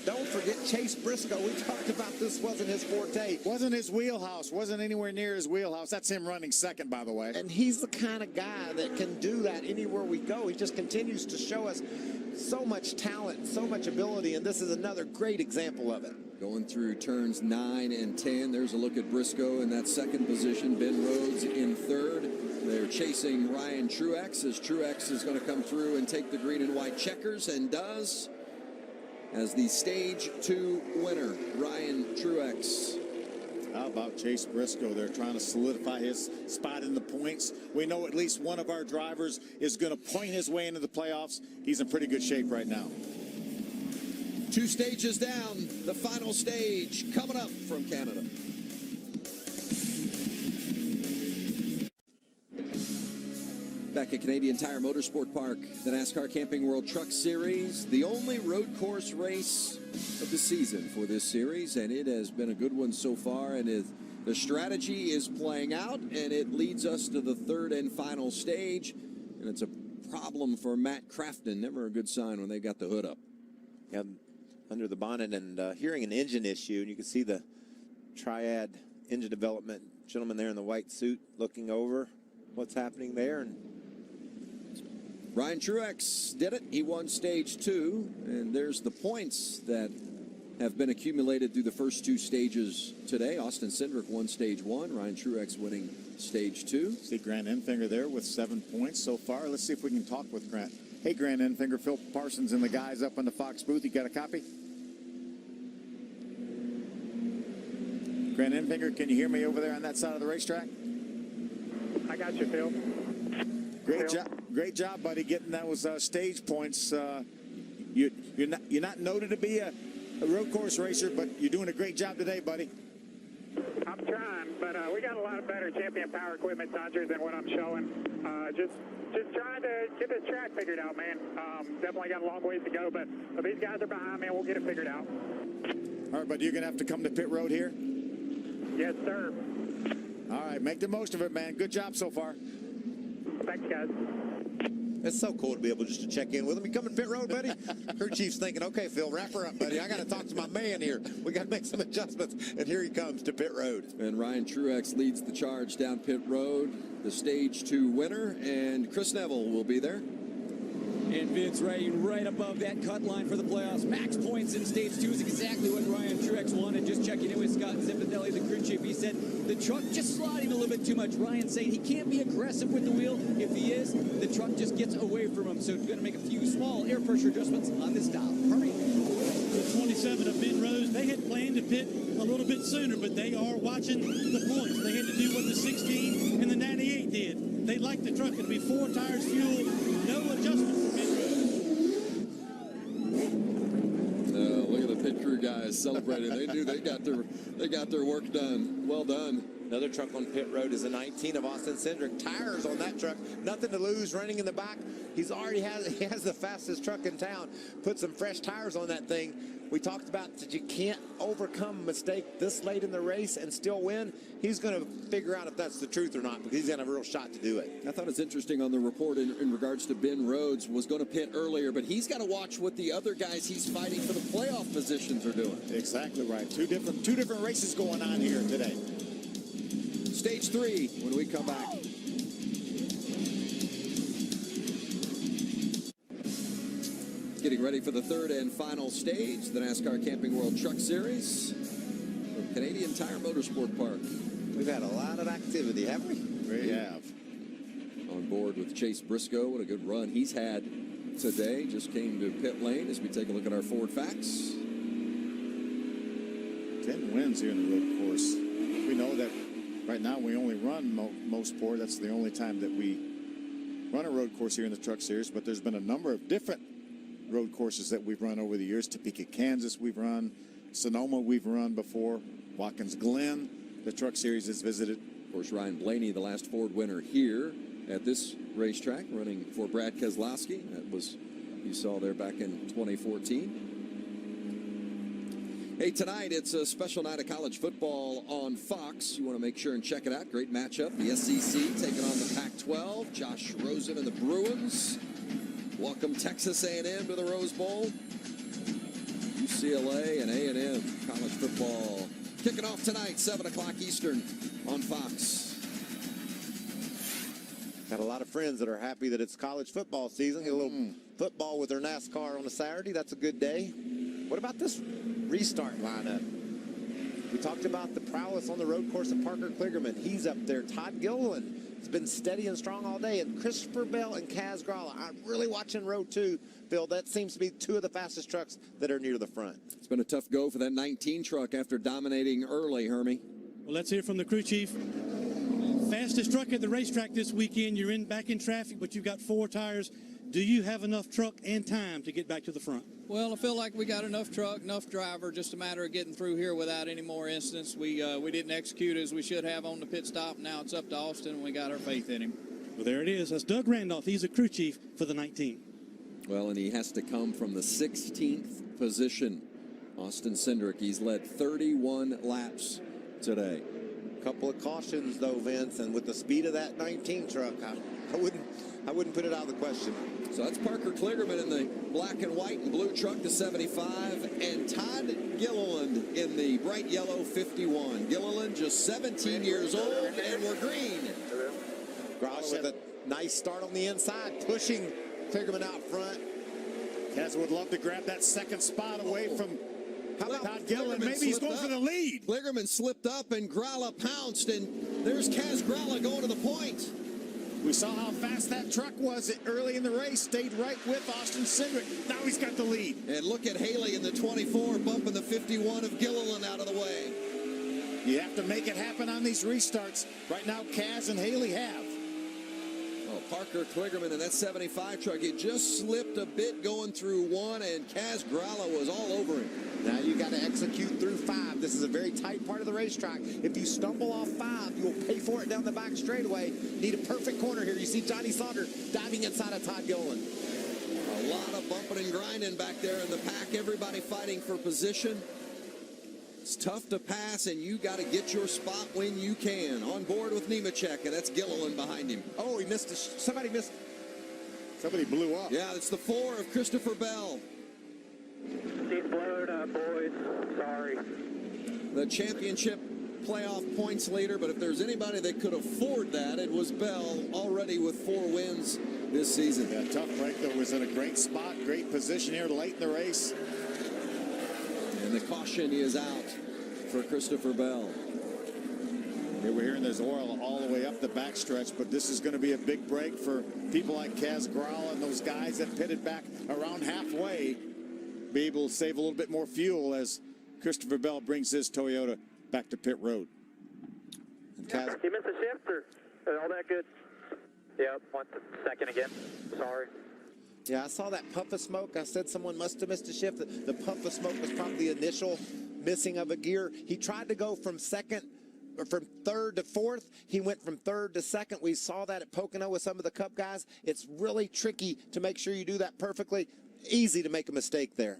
don't forget Chase Briscoe. We talked about this wasn't his forte. Wasn't his wheelhouse. Wasn't anywhere near his wheelhouse. That's him running 2nd, by the way. And he's the kind of guy that can do that anywhere we go. He just continues to show us so much talent and so much ability, and this is another great example of it. Going through turns 9 and 10. There's a look at Briscoe in that 2nd position. Ben Rhodes in 3rd. They're chasing Ryan Truex as Truex is going to come through and take the green and white checkers, and does, as the stage 2 winner, Ryan Truex. How about Chase Briscoe? They're trying to solidify his spot in the points. We know at least one of our drivers is going to point his way into the playoffs. He's in pretty good shape right now. 2 stages down, the final stage coming up from Canada. Back at Canadian Tire Motorsport Park, the NASCAR Camping World Truck Series, the only road course race of the season for this series, and it has been a good one so far, and the strategy is playing out, and it leads us to the 3rd and final stage, and it's a problem for Matt Crafton. Never a good sign when they got the hood up. Yeah, under the bonnet and hearing an engine issue, and you can see the Triad engine development gentleman there in the white suit looking over what's happening there. And Ryan Truex did it. He won stage 2, and there's the points that have been accumulated through the first 2 stages today. Austin Cindric won stage 1. Ryan Truex winning stage 2. See Grant Enfinger there with 7 points so far. Let's see if we can talk with Grant. Hey, Grant Enfinger, Phil Parsons and the guys up in the Fox booth. You got a copy? Grant Enfinger, can you hear me over there on that side of the racetrack? I got you, Phil. Great job, buddy, getting those stage points. You're not noted to be a road course racer, but you're doing a great job today, buddy. I'm trying, but we got a lot of better champion power equipment, Dodger, than what I'm showing. Just trying to get this track figured out, man. Definitely got a long ways to go, but these guys are behind me, and we'll get it figured out. All right, buddy, you're going to have to come to pit road here? Yes, sir. All right, make the most of it, man. Good job so far. Thanks, guys. It's so cool to be able just to check in with him. You coming pit road, buddy? Crew chief's thinking, okay, Phil, wrap her up, buddy. I got to talk to my man here. We got to make some adjustments. And here he comes to pit road. And Ryan Truex leads the charge down pit road. The stage 2 winner, and Chris Neville will be there. And Vince right above that cut line for the playoffs. Max points in stage 2 is exactly what Ryan Truex wanted. Just checking in with Scott Zipadelli, the crew chief. He said the truck just sliding a little bit too much. Ryan saying he can't be aggressive with the wheel. If he is, the truck just gets away from him. So he's going to make a few small air pressure adjustments on this stop. Hurry. The 27 of Ben Rose, they had planned to pit a little bit sooner, but they are watching the points. They had to do what the 16 and the 98 did. They like the truck to be 4 tires, fuel, no adjustments for Ben Rose. Look at the pit crew guys celebrating. They knew they got their work done. Well done. Another truck on pit road is a 19 of Austin Cindric. Tires on that truck, nothing to lose, running in the back. He has the fastest truck in town. Put some fresh tires on that thing. We talked about that you can't overcome a mistake this late in the race and still win. He's going to figure out if that's the truth or not, because he's got a real shot to do it. I thought it's interesting on the report in regards to Ben Rhodes was going to pit earlier, but he's got to watch what the other guys he's fighting for the playoff positions are doing. Exactly right. Two different races going on here today. Stage 3 when we come back. Getting ready for the third and final stage, the NASCAR Camping World Truck Series from Canadian Tire Motorsport Park. We've had a lot of activity, haven't we? We have. On board with Chase Briscoe. What a good run he's had today. Just came to pit lane as we take a look at our Ford facts. 10 wins here in the road course. We know that right now we only run Mosport. That's the only time that we run a road course here in the Truck Series, but there's been a number of different road courses that we've run over the years. Topeka, Kansas we've run. Sonoma we've run before. Watkins Glen, the Truck Series has visited. Of course, Ryan Blaney, the last Ford winner here at this racetrack, running for Brad Keselowski. That was, you saw there back in 2014. Hey, tonight it's a special night of college football on Fox. You want to make sure and check it out. Great matchup. The SEC taking on the Pac-12. Josh Rosen and the Bruins. Welcome Texas A&M to the Rose Bowl. UCLA and A&M college football kicking off tonight, 7 o'clock Eastern on Fox. Got a lot of friends that are happy that it's college football season. Get a little football with their NASCAR on a Saturday. That's a good day. What about this restart lineup? We talked about the prowess on the road course of Parker Kligerman. He's up there. Todd Gilliland has been steady and strong all day. And Christopher Bell and Kaz Gralla. I'm really watching Road 2, Phil. That seems to be 2 of the fastest trucks that are near the front. It's been a tough go for that 19 truck after dominating early, Hermie. Well, let's hear from the crew chief. Fastest truck at the racetrack this weekend. You're back in traffic, but you've got 4 tires. Do you have enough truck and time to get back to the front? Well, I feel like we got enough truck, enough driver, just a matter of getting through here without any more incidents. We didn't execute as we should have on the pit stop. Now it's up to Austin, and we got our faith in him. Well, there it is. That's Doug Randolph. He's a crew chief for the 19. Well, and he has to come from the 16th position. Austin Cindric, he's led 31 laps today. Couple of cautions, though, Vince, and with the speed of that 19 truck, I wouldn't put it out of the question. So that's Parker Kligerman in the black and white and blue truck, the 75, and Todd Gilliland in the bright yellow 51. Gilliland just 17 years old, and we're green. Gralla with a nice start on the inside, pushing Kligerman out front. Kaz would love to grab that second spot away from Todd Gilliland. Maybe he's going for the lead. Kligerman slipped up, and Gralla pounced, and there's Kaz Gralla going to the point. We saw how fast that truck was early in the race. Stayed right with Austin Cindric. Now he's got the lead. And look at Haley in the 24 bumping the 51 of Gilliland out of the way. You have to make it happen on these restarts. Right now, Kaz and Haley have. Oh, Parker Kligerman in that 75 truck. He just slipped a bit going through 1, and Kaz Gralla was all over him. Now you got to execute through 5. This is a very tight part of the racetrack. If you stumble off 5, you will pay for it down the back straightaway. Need a perfect corner here. You see Johnny Sauter diving inside of Todd Gilliland. A lot of bumping and grinding back there in the pack. Everybody fighting for position. It's tough to pass, and you got to get your spot when you can. On board with Nemechek, and that's Gilliland behind him. Oh, he missed. Somebody missed Somebody blew up. Yeah, it's the 4 of Christopher Bell. He's blown up, boys. Sorry. The championship playoff points leader, but if there's anybody that could afford that, it was Bell, already with 4 wins this season. Yeah, tough break, though. Was in a great spot, great position here late in the race. And the caution is out for Christopher Bell. Here we're hearing there's oil all the way up the backstretch, but this is going to be a big break for people like Kaz Grala and those guys that pitted back around halfway. Be able to save a little bit more fuel as Christopher Bell brings his Toyota back to pit road. And Kaz, You missed a shift or all that good? Yep, 1 second again. Sorry. Yeah, I saw that puff of smoke. I said someone must have missed a shift. The puff of smoke was probably the initial missing of a gear. He tried to go from third to fourth. He went from third to second. We saw that at Pocono with some of the Cup guys. It's really tricky to make sure you do that perfectly. Easy to make a mistake there.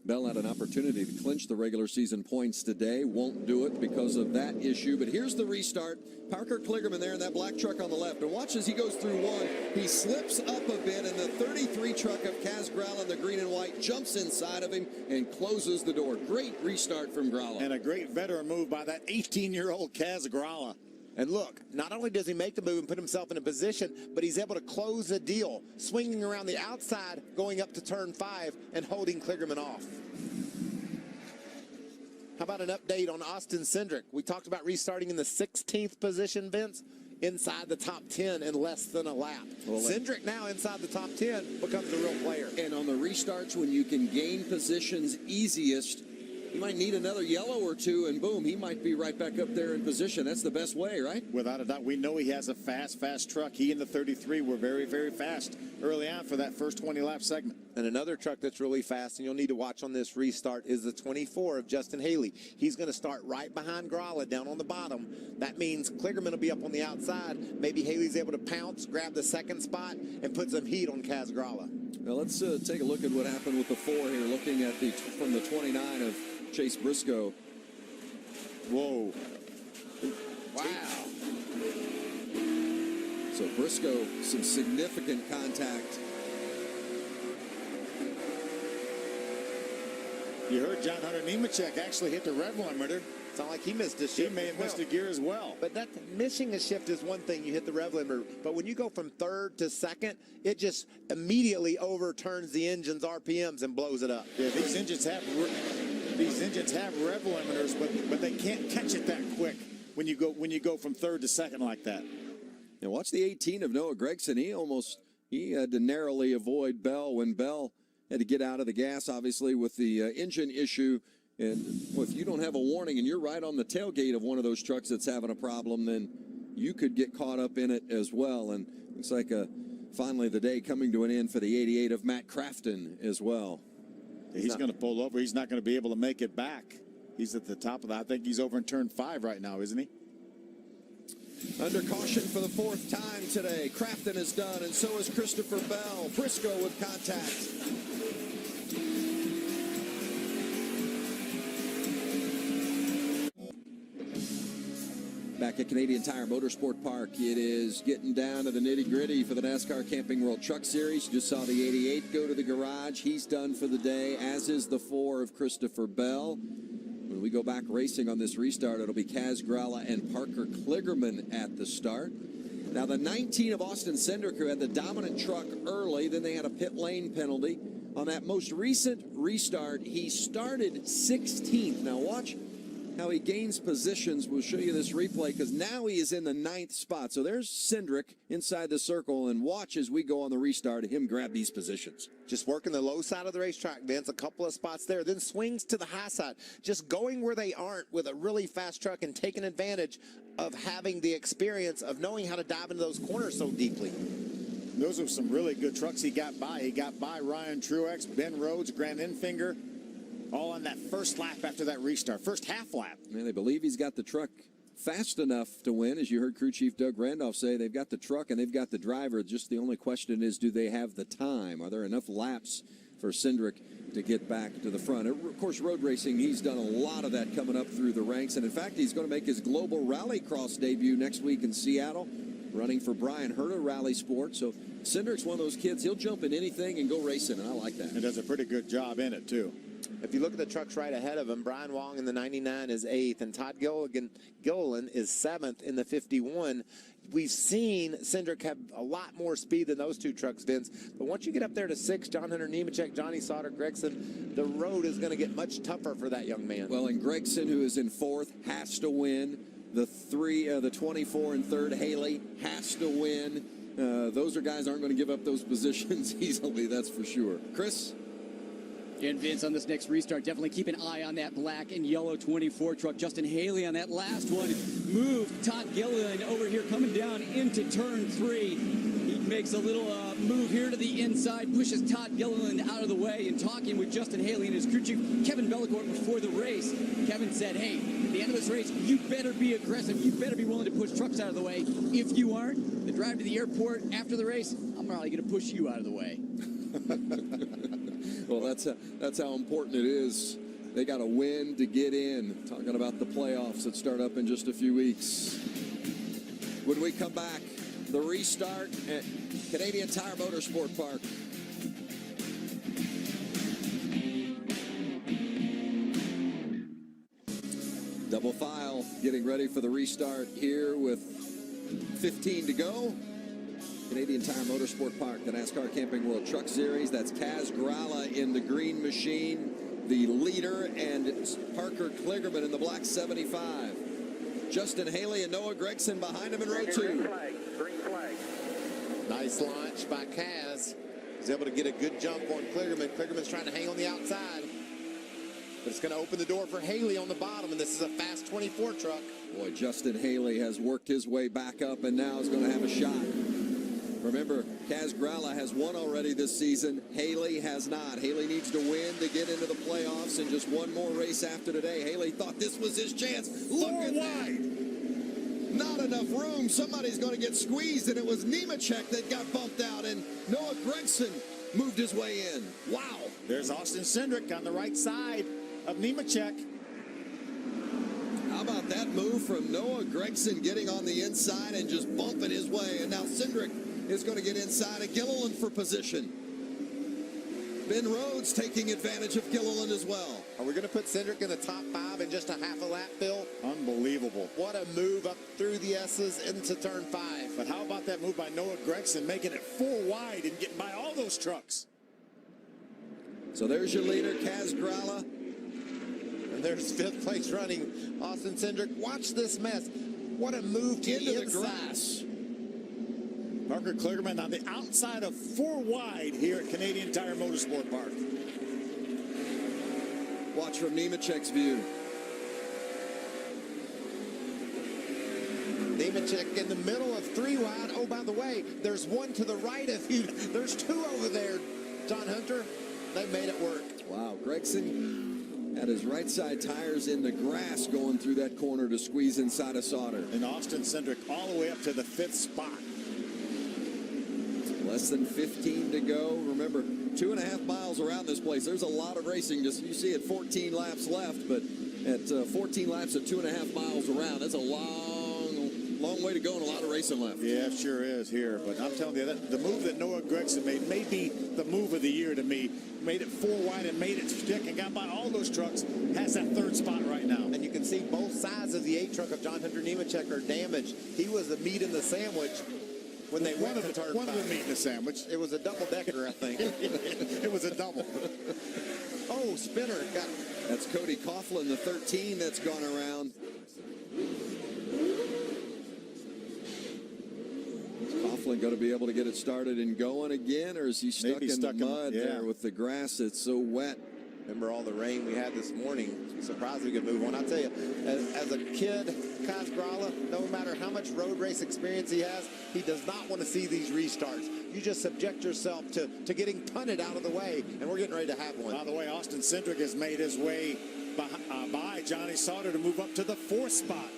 Bell had an opportunity to clinch the regular season points today. Won't do it because of that issue. But here's the restart. Parker Kligerman there in that black truck on the left. And watch as he goes through one. He slips up a bit, and the 33 truck of Kaz Grala in the green and white jumps inside of him and closes the door. Great restart from Grala. and a great veteran move by that 18-year-old Kaz Grala. And look, not only does he make the move and put himself in a position, but he's able to close the deal, swinging around the outside, going up to turn 5 and holding Kligerman off. How about an update on Austin Cindric? We talked about restarting in the 16th position, Vince, inside the top 10 in less than a lap. Well, Cindric now inside the top 10 becomes a real player. And on the restarts, when you can gain positions easiest, you might need another yellow or two, and boom, he might be right back up there in position. That's the best way, right? Without a doubt, we know he has a fast truck. He and the 33 were very, very fast early on for that first 20-lap segment. And another truck that's really fast, and you'll need to watch on this restart, is the 24 of Justin Haley. He's going to start right behind Grala down on the bottom. That means Kligerman will be up on the outside. Maybe Haley's able to pounce, grab the second spot, and put some heat on Kaz Grala. Now let's take a look at what happened with the 4 here, looking at from the 29 of Chase Briscoe. Whoa. Wow. So Briscoe, some significant contact. You heard John Hunter Nemechek actually hit the red limiter. It's not like he missed a shift. He may have missed a gear as well. But that missing a shift is one thing. You hit the rev limiter. But when you go from third to second, it just immediately overturns the engine's RPMs and blows it up. Yeah, these engines have rev limiters, but they can't catch it that quick when you go from third to second like that. And watch the 18 of Noah Gragson. He had to narrowly avoid Bell when Bell had to get out of the gas, obviously, with the engine issue. And if you don't have a warning and you're right on the tailgate of one of those trucks that's having a problem, then you could get caught up in it as well. And looks like finally the day coming to an end for the 88 of Matt Crafton as well. He's going to pull over. He's not going to be able to make it back. He's at the top of that. I think he's over in turn 5 right now, isn't he? Under caution for the 4th time today. Crafton is done, and so is Christopher Bell. Briscoe with contact. Back at Canadian Tire Motorsport Park, it is getting down to the nitty-gritty for the NASCAR Camping World Truck Series. You just saw the 88 go to the garage. He's done for the day, as is the 4 of Christopher Bell. When we go back racing on this restart, it'll be Kaz Grala and Parker Kligerman at the start. Now, the 19 of Austin Cindric, who had the dominant truck early, then they had a pit lane penalty. On that most recent restart, he started 16th. Now, watch how he gains positions. We'll show you this replay because now he is in the 9th spot. So there's Cindric inside the circle, and watch as we go on the restart, him grab these positions. Just working the low side of the racetrack, Vince, a couple of spots there, then swings to the high side. Just going where they aren't with a really fast truck and taking advantage of having the experience of knowing how to dive into those corners so deeply. Those are some really good trucks he got by. He got by Ryan Truex, Ben Rhodes, Grant Enfinger, all on that first lap after that restart, first half lap. And they believe he's got the truck fast enough to win. As you heard crew chief Doug Randolph say, they've got the truck and they've got the driver. Just the only question is, do they have the time? Are there enough laps for Cindric to get back to the front? Of course, road racing, he's done a lot of that coming up through the ranks. And in fact, he's going to make his global rallycross debut next week in Seattle. running for Brian Herta Rally Sports. So Cindric's one of those kids, he'll jump in anything and go racing, and I like that. And does a pretty good job in it, too. If you look at the trucks right ahead of him, Brian Wong in the 99 is 8th, and Todd Gilliland is 7th in the 51. We've seen Cindric have a lot more speed than those two trucks, Vince. But once you get up there to 6, John Hunter Nemechek, Johnny Sauter, Gregson, the road is going to get much tougher for that young man. Well, and Gregson, who is in 4th, has to win. The 24 and 3rd, Haley, has to win. Those are guys aren't going to give up those positions easily, that's for sure. Chris? And Vince, on this next restart, definitely keep an eye on that black and yellow 24 truck. Justin Haley on that last one moved Todd Gilliland over here, coming down into turn 3. He makes a little move here to the inside, pushes Todd Gilliland out of the way, and talking with Justin Haley and his crew chief, Kevin Bellecourt, before the race. Kevin said, hey, at the end of this race, you better be aggressive. You better be willing to push trucks out of the way. If you aren't, the drive to the airport after the race, I'm probably going to push you out of the way. Well, that's how important it is. They got to win to get in. Talking about the playoffs that start up in just a few weeks. When we come back, the restart at Canadian Tire Motorsport Park. Double file getting ready for the restart here with 15 to go. Canadian Tire Motorsport Park, the NASCAR Camping World Truck Series. That's Kaz Grala in the green machine, the leader, and Parker Kligerman in the black 75. Justin Haley and Noah Gregson behind him in row 2. Green flag. Nice launch by Kaz. He's able to get a good jump on Kligerman. Kligerman's trying to hang on the outside. But it's going to open the door for Haley on the bottom, and this is a fast 24 truck. Boy, Justin Haley has worked his way back up and now is going to have a shot. Remember, Kaz Grala has won already this season. Haley has not. Haley needs to win to get into the playoffs in just one more race after today. Haley thought this was his chance. Look at that. Not enough room. Somebody's going to get squeezed, and it was Nemechek that got bumped out, and Noah Gregson moved his way in. Wow. There's Austin Cindric on the right side of Nemechek. How about that move from Noah Gregson getting on the inside and just bumping his way, and now Cindric is going to get inside of Gilliland for position. Ben Rhodes taking advantage of Gilliland as well. Are we going to put Cindric in the top 5 in just a half a lap, Phil? Unbelievable. What a move up through the S's into turn 5. But how about that move by Noah Gregson, making it 4 wide and getting by all those trucks? So there's your leader, Kaz Grala. And there's 5th place running Austin Cindric. Watch this mess. What a move to into the grass. Parker Kligerman on the outside of 4 wide here at Canadian Tire Motorsport Park. Watch from Nemechek's view. Nemechek in the middle of 3 wide. Oh, by the way, there's one to the right of you. There's 2 over there, John Hunter. They made it work. Wow, Gregson had his right side tires in the grass going through that corner to squeeze inside of Sauter. And Austin Cindric all the way up to the 5th spot. Less than 15 to go. Remember, 2.5 miles around this place. There's a lot of racing. Just you see it 14 laps left, but at 14 laps at 2.5 miles around, that's a long way to go and a lot of racing left. Yeah, it sure is here. But I'm telling you, the move that Noah Gregson made may be the move of the year to me. Made it 4 wide and made it stick and got by all those trucks. Has that 3rd spot right now. And you can see both sides of the 8 truck of John Hunter Nemechek are damaged. He was the meat in the sandwich when they went to turn 5. One of the meat in the sandwich. It was a double-decker, I think. It was a double. Oh, spinner. That's Cody Coughlin, the 13 that's gone around. Is Coughlin going to be able to get it started and going again, or is he stuck in the mud there with the grass that's so wet? Remember all the rain we had this morning. Surprised we could move on. I'll tell you, as a kid, Kaz Grala, no matter how much road race experience he has, he does not want to see these restarts. You just subject yourself to getting punted out of the way, and we're getting ready to have one. By the way, Austin Cindric has made his way by Johnny Sauter to move up to the 4th spot.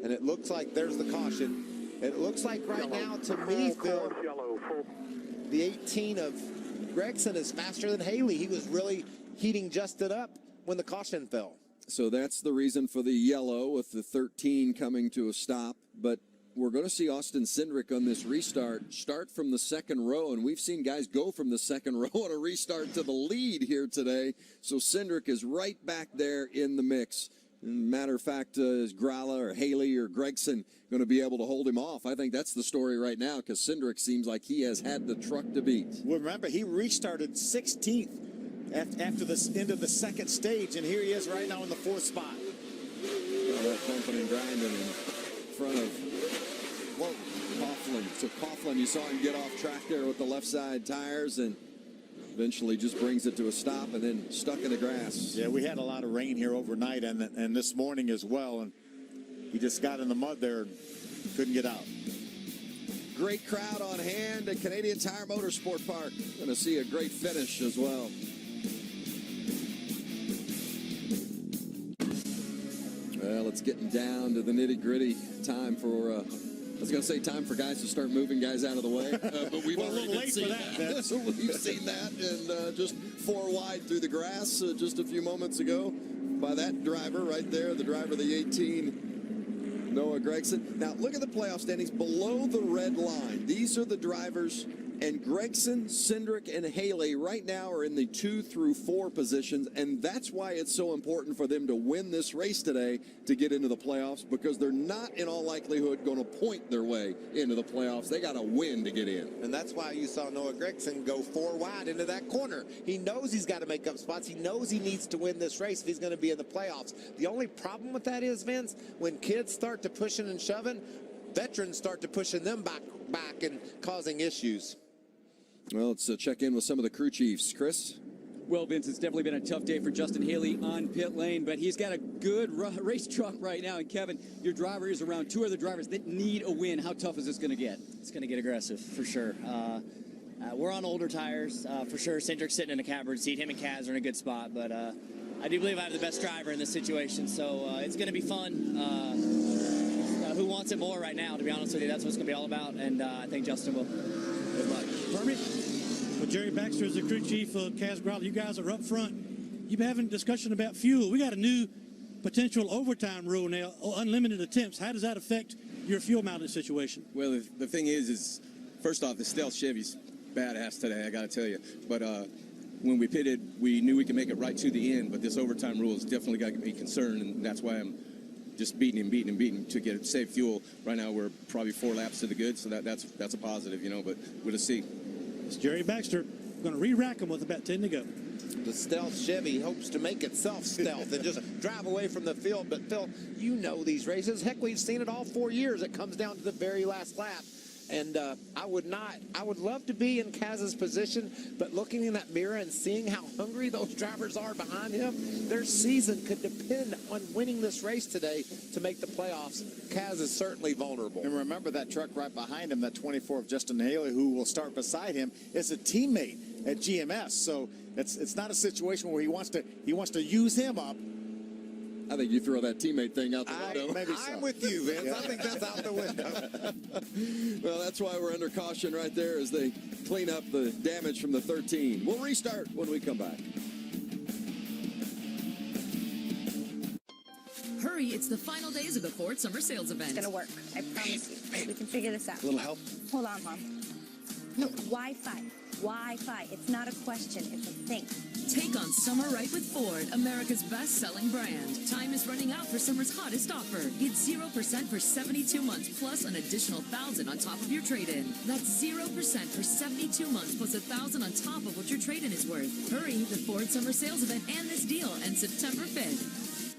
And it looks like there's the caution. It looks like right now, to me, Phil, the 18 of Gregson is faster than Haley. He was really heating Justin up when the caution fell. So that's the reason for the yellow with the 13 coming to a stop. But we're going to see Austin Cindric on this restart start from the second row, and we've seen guys go from the second row on a restart to the lead here today. So Cindric is right back there in the mix. Matter of fact, is Gralla or Haley or Gregson going to be able to hold him off? I think that's the story right now, because Cindric seems like he has had the truck to beat. Well, remember, he restarted 16th after the end of the second stage, and here he is right now in the 4th spot. All that bumping and grinding in front of Coughlin. So Coughlin, you saw him get off track there with the left side tires, and eventually just brings it to a stop and then stuck in the grass. Yeah, we had a lot of rain here overnight and this morning as well, and he just got in the mud there and couldn't get out. Great crowd on hand at Canadian Tire Motorsport Park. Going to see a great finish as well. Well, it's getting down to the nitty-gritty. Time for, I was going to say time for guys to start moving guys out of the way. But we've already been seeing that. So we've seen that, and just 4 wide through the grass just a few moments ago by that driver right there, the driver of the 18, Noah Gregson. Now, look at the playoff standings below the red line. These are the drivers, and Gregson, Cindric, and Haley right now are in the 2 through 4 positions, and that's why it's so important for them to win this race today to get into the playoffs, because they're not, in all likelihood, going to point their way into the playoffs. They got to win to get in. And that's why you saw Noah Gregson go 4 wide into that corner. He knows he's got to make up spots. He knows he needs to win this race if he's going to be in the playoffs. The only problem with that is, Vince, when kids start to pushing and shoving, veterans start to pushing them back and causing issues. Well, let's check in with some of the crew chiefs. Chris? Well, Vince, it's definitely been a tough day for Justin Haley on pit lane, but he's got a good race truck right now. And Kevin, your driver is around 2 other drivers that need a win. How tough is this going to get? It's going to get aggressive, for sure. We're on older tires, for sure. Cindric's sitting in a catbird seat. Him and Kaz are in a good spot, but I do believe I have the best driver in this situation, so it's going to be fun. Who wants it more right now, to be honest with you? That's what it's going to be all about, and I think Justin will. Good luck. Permit. Well, Jerry Baxter is the crew chief of Kaz Gralla. You guys are up front. You've been having a discussion about fuel. We got a new potential overtime rule now, unlimited attempts. How does that affect your fuel mileage situation? Well, the thing is first off, the Stealth Chevy's badass today, I got to tell you. But when we pitted, we knew we could make it right to the end, but this overtime rule has definitely got me concerned, and that's why I'm just beating him to get save fuel. Right now, we're probably 4 laps to the good, so that's a positive, but we'll just see. It's Jerry Baxter going to re-rack them with about 10 to go. The Stealth Chevy hopes to make itself stealth and just drive away from the field. But, Phil, you know these races. Heck, we've seen it all 4 years. It comes down to the very last lap. And I would love to be in Kaz's position, but looking in that mirror and seeing how hungry those drivers are behind him, their season could depend on winning this race today to make the playoffs. Kaz is certainly vulnerable. And remember that truck right behind him, that 24 of Justin Haley, who will start beside him, is a teammate at GMS. So it's not a situation where he wants to use him up. I think you throw that teammate thing out the window. Maybe so. I'm with you, Vince. I think that's out the window. Well, that's why we're under caution right there as they clean up the damage from the 13. We'll restart when we come back. Hurry, it's the final days of the Ford Summer Sales Event. It's gonna work. I promise you. We can figure this out. A little help? Hold on, Mom. No, Wi-Fi. Wi-Fi. It's not a question. It's a thing. Take on summer right with Ford, America's best-selling brand. Time is running out for summer's hottest offer. Get 0% for 72 months plus an additional $1,000 on top of your trade-in. That's 0% for 72 months plus $1,000 on top of what your trade-in is worth. Hurry, the Ford Summer Sales Event and this deal ends September 5th.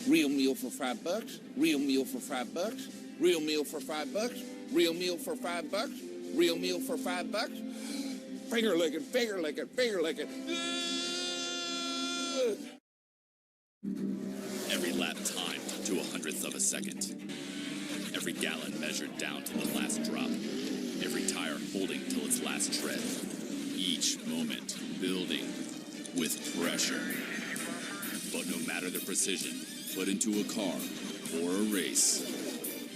Real meal for $5. Real meal for $5. Real meal for $5. Real meal for $5. Real meal for $5. Finger licking, finger licking, finger licking. Every lap timed to 100th of a second. Every gallon measured down to the last drop. Every tire holding till its last tread. Each moment building with pressure. But no matter the precision put into a car or a race,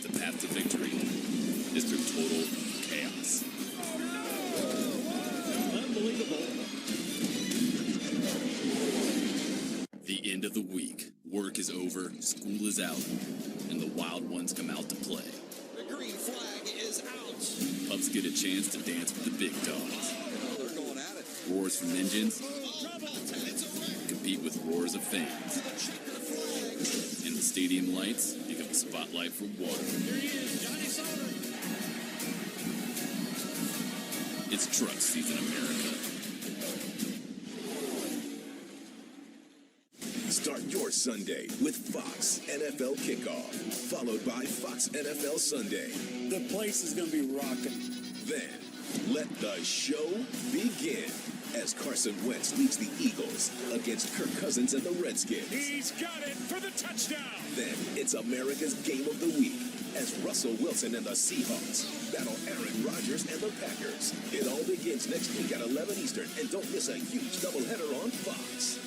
the path to victory is through total chaos. Unbelievable. The end of the week. Work is over, school is out, and the wild ones come out to play. The green flag is out. Pups get a chance to dance with the big dogs. They're going at it. Roars from engines compete with roars of fans. And the stadium lights become a spotlight for water. Here he is, Johnny Sauter. It's truck season, America. Start your Sunday with Fox NFL Kickoff, followed by Fox NFL Sunday. The place is going to be rocking. Then, let the show begin as Carson Wentz leads the Eagles against Kirk Cousins and the Redskins. He's got it for the touchdown. Then, it's America's Game of the Week as Russell Wilson and the Seahawks battle Aaron Rodgers and the Packers. It all begins next week at 11 Eastern, and don't miss a huge doubleheader on Fox.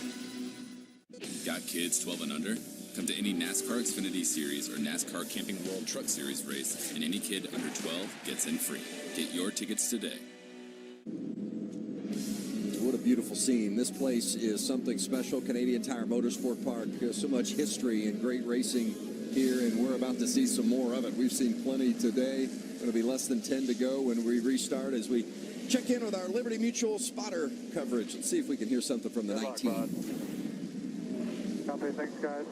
Got kids 12 and under? Come to any NASCAR Xfinity Series or NASCAR Camping World Truck Series race, and any kid under 12 gets in free. Get your tickets today. What a beautiful scene. This place is something special. Canadian Tire Motorsport Park. So much history and great racing here, and we're about to see some more of it. We've seen plenty today. Going to be less than 10 to go when we restart as we check in with our Liberty Mutual spotter coverage. Let's see if we can hear something from the 19. Copy, thanks, guys.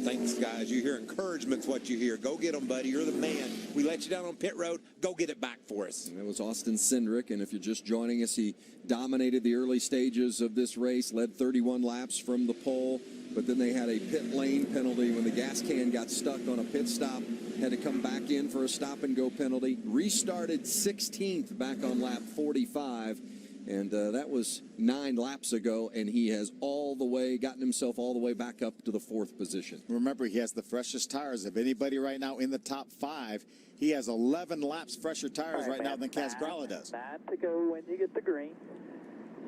Thanks, guys. You hear encouragement's what you hear. Go get them, buddy. You're the man. We let you down on pit road. Go get it back for us. And that was Austin Cindric, and if you're just joining us, he dominated the early stages of this race, led 31 laps from the pole, but then they had a pit lane penalty when the gas can got stuck on a pit stop, had to come back in for a stop-and-go penalty, restarted 16th back on lap 45, and that was 9 laps ago, and he has gotten himself all the way back up to the 4th position. Remember, he has the freshest tires of anybody right now in the top 5. He has 11 laps fresher tires right now than Kaz Grala does. 9 to go when you get the green.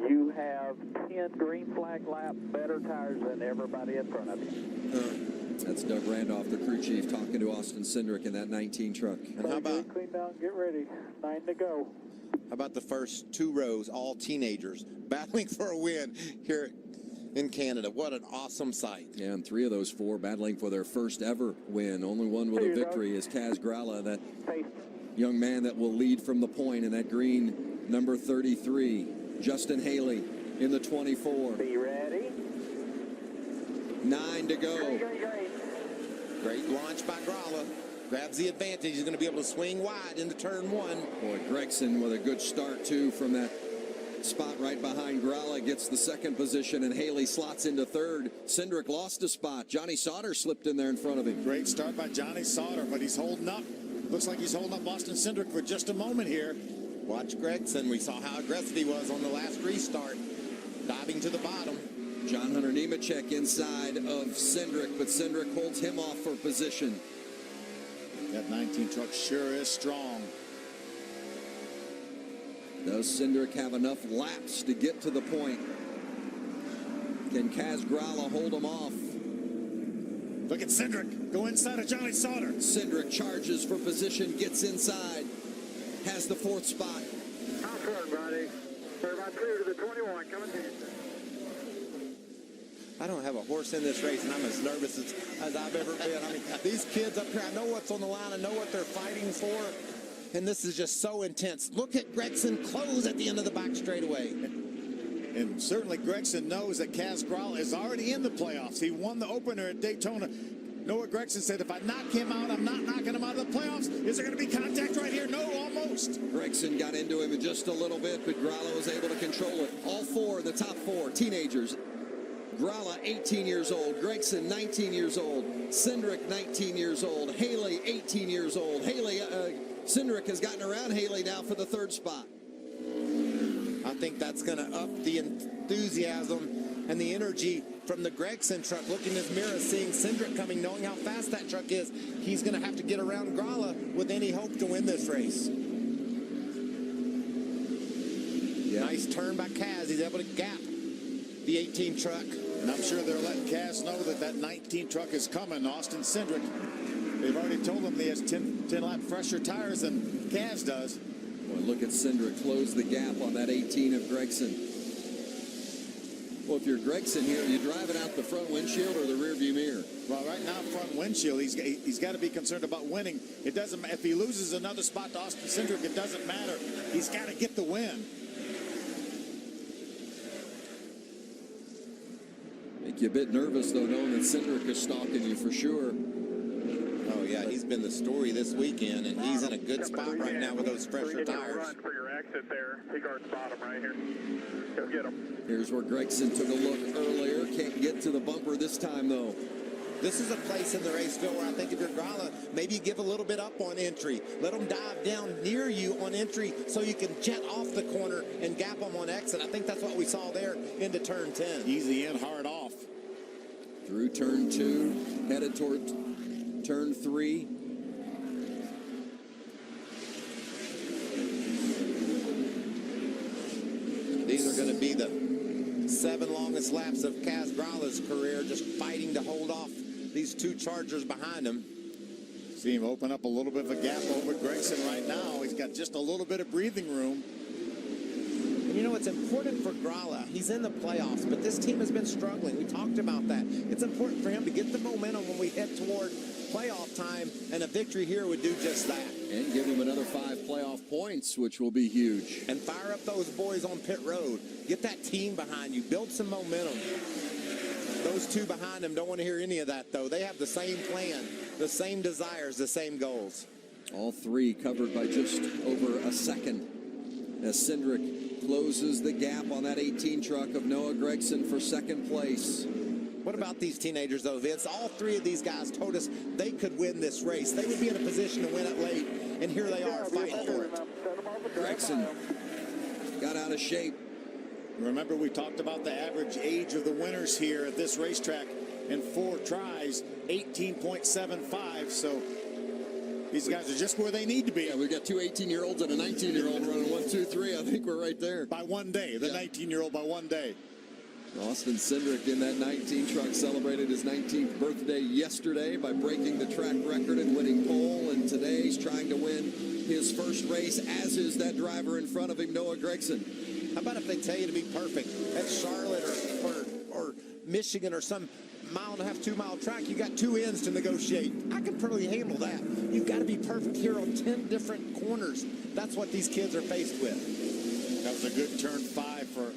You have 10 green flag lap better tires than everybody in front of you. That's Doug Randolph, the crew chief, talking to Austin Cindric in that 19 truck. And how about clean down, get ready. 9 to go. How about the first 2 rows, all teenagers, battling for a win here in Canada? What an awesome sight. Yeah, and 3 of those 4 battling for their first ever win. Only one with a victory is Kaz Grala, that young man that will lead from the point in that green number 33. Justin Haley in the 24. Be ready. 9 to go. Great launch by Grala. Grabs the advantage. He's going to be able to swing wide into turn 1. Boy, Gregson with a good start, too, from that spot right behind Grala. Gets the 2nd position, and Haley slots into 3rd. Cindric lost a spot. Johnny Sauter slipped in there in front of him. Great start by Johnny Sauter, but he's holding up. Looks like he's holding up Austin Cindric for just a moment here. Watch Gregson. We saw how aggressive he was on the last restart, diving to the bottom. John Hunter Nemechek inside of Cindric, but Cindric holds him off for position. That 19 truck sure is strong. Does Cindric have enough laps to get to the point? Can Kaz Grala hold him off? Look at Cindric go inside of Johnny Sauter. Cindric charges for position, gets inside, has the 4th spot. How's it, buddy? We're about 2 to the 21, coming to you. I don't have a horse in this race, and I'm as nervous as I've ever been. I mean, these kids up here, I know what's on the line. I know what they're fighting for, and this is just so intense. Look at Gregson close at the end of the back straightaway. And certainly Gregson knows that Kaz Grala is already in the playoffs. He won the opener at Daytona. Noah Gregson said, if I knock him out, I'm not knocking him out of the playoffs. Is there going to be contact right here? No, almost. Gregson got into him in just a little bit, but Grala was able to control it. All 4, the top 4, teenagers. Grala, 18 years old. Gregson, 19 years old. Cindric, 19 years old. Haley, 18 years old. Cindric has gotten around Haley now for the 3rd spot. I think that's going to up the enthusiasm and the energy from the Gregson truck. Looking in his mirror, seeing Cindric coming, knowing how fast that truck is. He's going to have to get around Grala with any hope to win this race. Yeah. Nice turn by Kaz. He's able to gap the 18 truck. And I'm sure they're letting Kaz know that 19 truck is coming. Austin Cindric, they've already told him he has 10 lap fresher tires than Kaz does. Boy, look at Cindric close the gap on that 18 of Gregson. example, if you're Gregson here, you drive it out the front windshield or the rear view mirror? Well, right now, front windshield, he's got to be concerned about winning. It doesn't, if he loses another spot to Austin Cindric, it doesn't matter. He's got to get the win. Make you a bit nervous, though, knowing that Cindric is stalking you for sure. Oh, yeah, he's been the story this weekend, and he's in a good spot right now with those fresher tires. Run for your exit there. He guards bottom right here. Go get him. Here's where Gregson took a look earlier. Can't get to the bumper this time, though. This is a place in the race, Phil, where I think if you're Gralla, maybe you give a little bit up on entry. Let them dive down near you on entry so you can jet off the corner and gap them on exit. I think that's what we saw there into turn 10. Easy in, hard off. Through turn 2, headed toward turn 3. These are going to be the 7 longest laps of Kaz Gralla's career, just fighting to hold off these 2 Chargers behind him. See him open up a little bit of a gap over Gregson right now. He's got just a little bit of breathing room. And you know, it's important for Gralla. He's in the playoffs, but this team has been struggling. We talked about that. It's important for him to get the momentum when we head toward playoff time, and a victory here would do just that. And give him another 5 playoff points, which will be huge. And fire up those boys on pit road. Get that team behind you. Build some momentum. Those 2 behind him don't want to hear any of that, though. They have the same plan, the same desires, the same goals. All 3 covered by just over a second as Cindric closes the gap on that 18 truck of Noah Gregson for 2nd place. What about these teenagers, though, Vince? All 3 of these guys told us they could win this race. They would be in a position to win it late, and here they are fighting for it. Gregson got out of shape. Remember, we talked about the average age of the winners here at this racetrack in 4 tries, 18.75. So these guys are just where they need to be. Yeah, we've got 2 18-year-olds and a 19-year-old running 1, 2, 3. I think we're right there. By 1 day, the 19-year-old by 1 day. Austin Cindric in that 19 truck celebrated his 19th birthday yesterday by breaking the track record and winning pole, and today he's trying to win his first race, as is that driver in front of him, Noah Gregson. How about if they tell you to be perfect at Charlotte or Michigan or some 1.5 2-mile track? You got 2 ends to negotiate. I can probably handle that. You've got to be perfect here on 10 different corners. That's what these kids are faced with. That was a good turn 5 for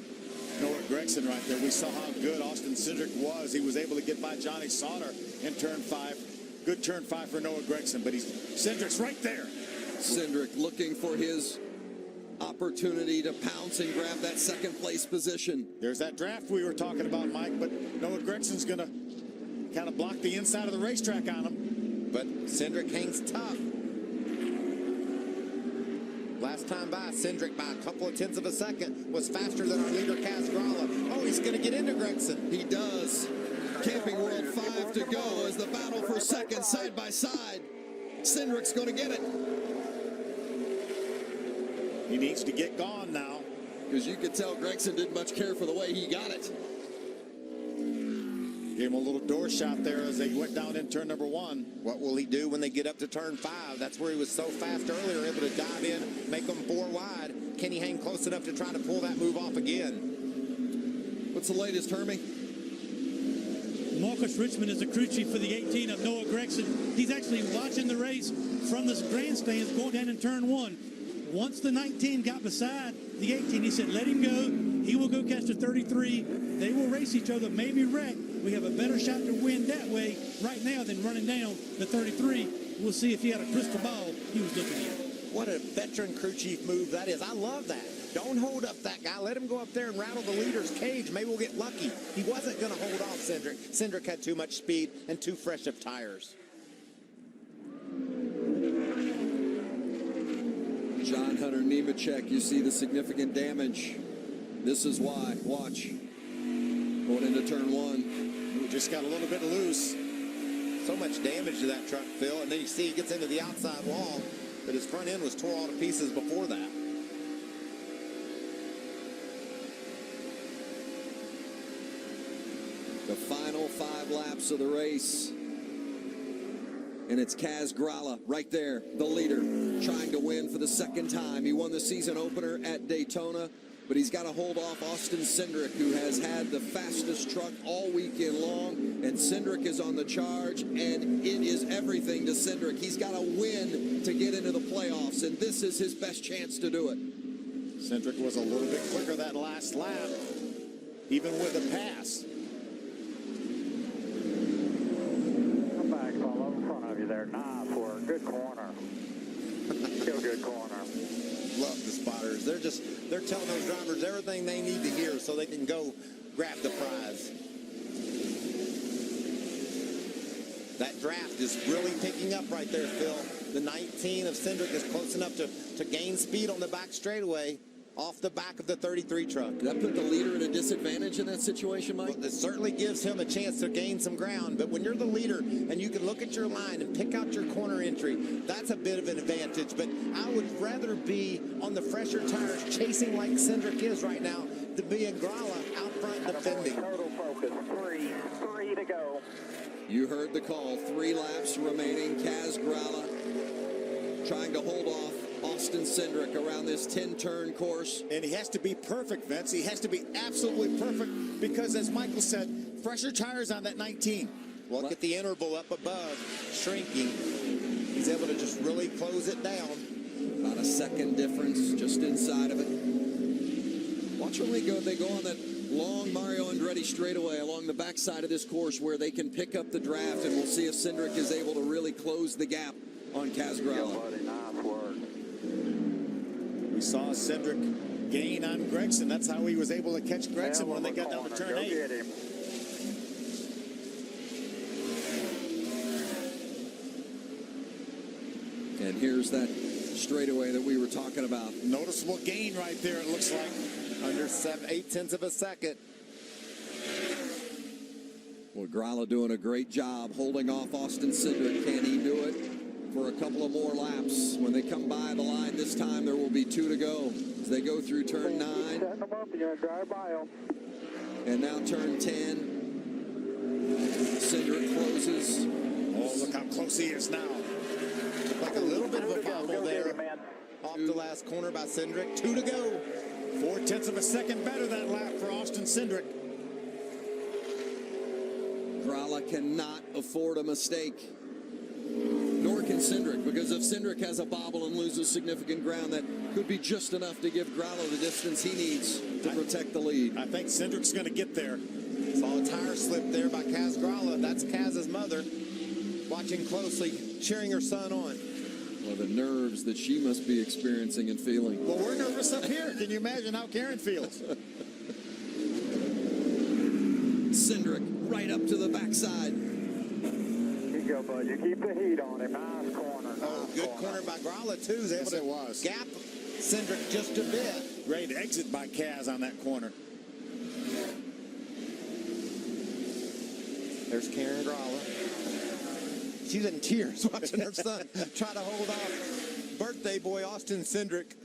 Noah Gregson right there. We saw how good Austin Cindric was. He was able to get by Johnny Sauter in turn 5. Good turn 5 for Noah Gregson, but Cindric's right there. Cindric looking for his opportunity to pounce and grab that 2nd place position. There's that draft we were talking about, Mike, but Noah Gregson's going to kind of block the inside of the racetrack on him. But Cindric hangs tough. Last time by, Cindric by a couple of tenths of a second was faster than our leader, Kaz Gralla. Oh, he's going to get into Gregson. He does. Camping World 5 to go as the battle for 2nd side by side. Cindric's going to get it. He needs to get gone now. Because you could tell Gregson didn't much care for the way he got it. Gave him a little door shot there as they went down in turn number 1. What will he do when they get up to turn 5? That's where he was so fast earlier, able to dive in, make them 4 wide. Can he hang close enough to try to pull that move off again? What's the latest, Hermie? Marcus Richmond is the crew chief for the 18 of Noah Gregson. He's actually watching the race from the grandstands going down in turn 1. Once the 19 got beside the 18, he said, let him go. He will go catch the 33. They will race each other, maybe wreck. We have a better shot to win that way right now than running down the 33. We'll see if he had a crystal ball he was looking at. What a veteran crew chief move that is. I love that. Don't hold up that guy. Let him go up there and rattle the leader's cage. Maybe we'll get lucky. He wasn't going to hold off Cindric. Cindric had too much speed and too fresh of tires. John Hunter Nemechek, you see the significant damage. This is why. Watch. Going into turn 1. He just got a little bit loose. So much damage to that truck, Phil. And then you see he gets into the outside wall, but his front end was tore all to pieces before that. The final 5 laps of the race. And it's Kaz Gralla right there, the leader, trying to win for the 2nd time. He won the season opener at Daytona. but he's got to hold off Austin Cindric, who has had the fastest truck all weekend long, and Cindric is on the charge, and it is everything to Cindric. He's got to win to get into the playoffs, and this is his best chance to do it. Cindric was a little bit quicker that last lap, even with a pass. Come back, follow in front of you there. Nice work. Good corner. Still good corner. Love the spotters. They're telling those drivers everything they need to hear so they can go grab the prize. That draft is really picking up right there, Phil. The 19 of Cindric is close enough to gain speed on the back straightaway off the back of the 33 truck. Did that put the leader at a disadvantage in that situation, Mike? Well, it certainly gives him a chance to gain some ground, but when you're the leader and you can look at your line and pick out your corner entry, that's a bit of an advantage. But I would rather be on the fresher tires chasing like Cindric is right now than being Gralla out front defending. Total focus. Three to go. You heard the call. 3 laps remaining. Kaz Gralla trying to hold off Austin Cindric around this 10-turn course. And he has to be perfect, Vince. He has to be absolutely perfect because, as Michael said, fresher tires on that 19. Look at the interval up above, shrinking. He's able to just really close it down. About a second difference just inside of it. Watch when they go on that long Mario Andretti straightaway along the backside of this course where they can pick up the draft, and we'll see if Cindric is able to really close the gap on Kaz Gralla. Nice work. We saw Cindric gain on Gregson. That's how he was able to catch Gregson when they got down to turn 8. Get him. And here's that straightaway that we were talking about. Noticeable gain right there, it looks like. Under 8/10 of a second. Well, Gralla doing a great job holding off Austin Cindric. Can he do it for a couple of more laps? When they come by the line this time, there will be 2 to go as they go through turn 9. Setting them up, you're going to drive by them. And now turn 10. Cindric closes. Oh, look how close he is now. Looked like a little bit of a fumble there. Off the last corner by Cindric. 2 to go. 4/10 of a second better that lap for Austin Cindric. Gralla cannot afford a mistake. Nor can Cindric, because if Cindric has a bobble and loses significant ground, that could be just enough to give Gralla the distance he needs to protect the lead. I think Cindric's going to get there. Saw a tire slip there by Kaz Gralla. That's Kaz's mother watching closely, cheering her son on. Well, the nerves that she must be experiencing and feeling. Well, we're nervous up here. Can you imagine how Karen feels? Cindric right up to the backside. Here you go, bud. You keep the heat on him. Nice corner. Oh, good corner by Gralla, too. He's able to gap Cindric just a bit. Great exit by Kaz on that corner. There's Karen Gralla. She's in tears watching her son try to hold off birthday boy Austin Cindric.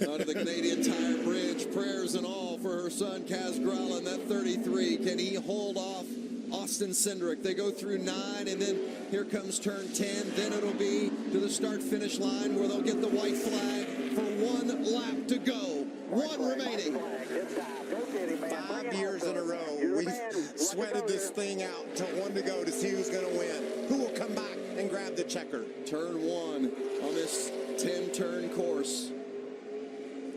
Out of the Canadian Tire Bridge, prayers and all for her son Kaz Gralla in that 33. Can he hold off Austin Cindric? They go through 9, and then here comes turn 10. Then it'll be to the start-finish line where they'll get the white flag for 1 lap to go. 1 remaining. 5 years in a row, we've sweated this thing out to 1 to go to see who's going to win. Who will come back and grab the checker? Turn 1 on this 10-turn course.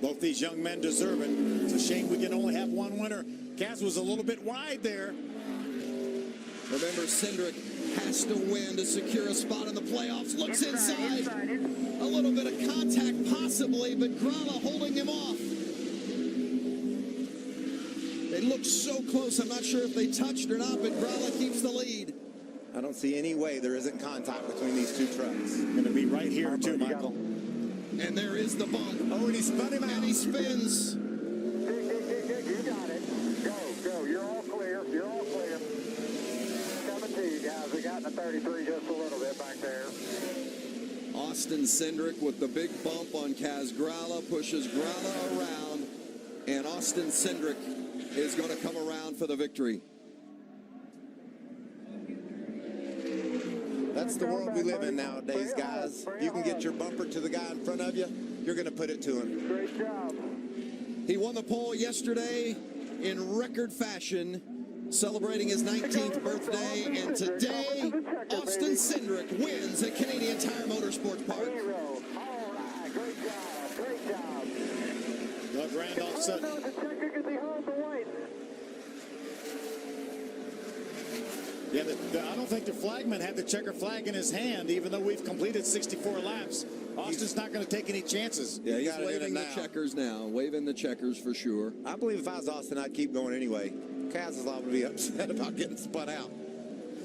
Both these young men deserve it. It's a shame we can only have 1 winner. Kaz was a little bit wide there. Remember, Cindric has to win to secure a spot in the playoffs. Looks inside. A little bit of contact possibly, but Gralla holding him off. They look so close. I'm not sure if they touched or not, but Gralla keeps the lead. I don't see any way there isn't contact between these 2 trucks. Going to be right here, too, Michael. And there is the bump. Oh, and he spun him out. And he spins. You got it. Go. You're all clear. You're all clear. Coming to you guys. We got in the 33 just a little bit back there. Austin Cindric with the big bump on Kaz Gralla pushes Gralla around. And Austin Cindric is going to come around for the victory. That's the world we live in nowadays, guys. You can get your bumper to the guy in front of you, you're going to put it to him. Great job. He won the pole yesterday in record fashion, celebrating his 19th birthday, and today, Austin Cindric wins at Canadian Tire Motorsports Park. Great job. Doug Randolph said. Yeah, I don't think the flagman had the checker flag in his hand, even though we've completed 64 laps. Austin's not going to take any chances. Yeah, he's waving the checkers now, waving the checkers for sure. I believe if I was Austin, I'd keep going anyway. Kaz is liable to be upset about getting spun out.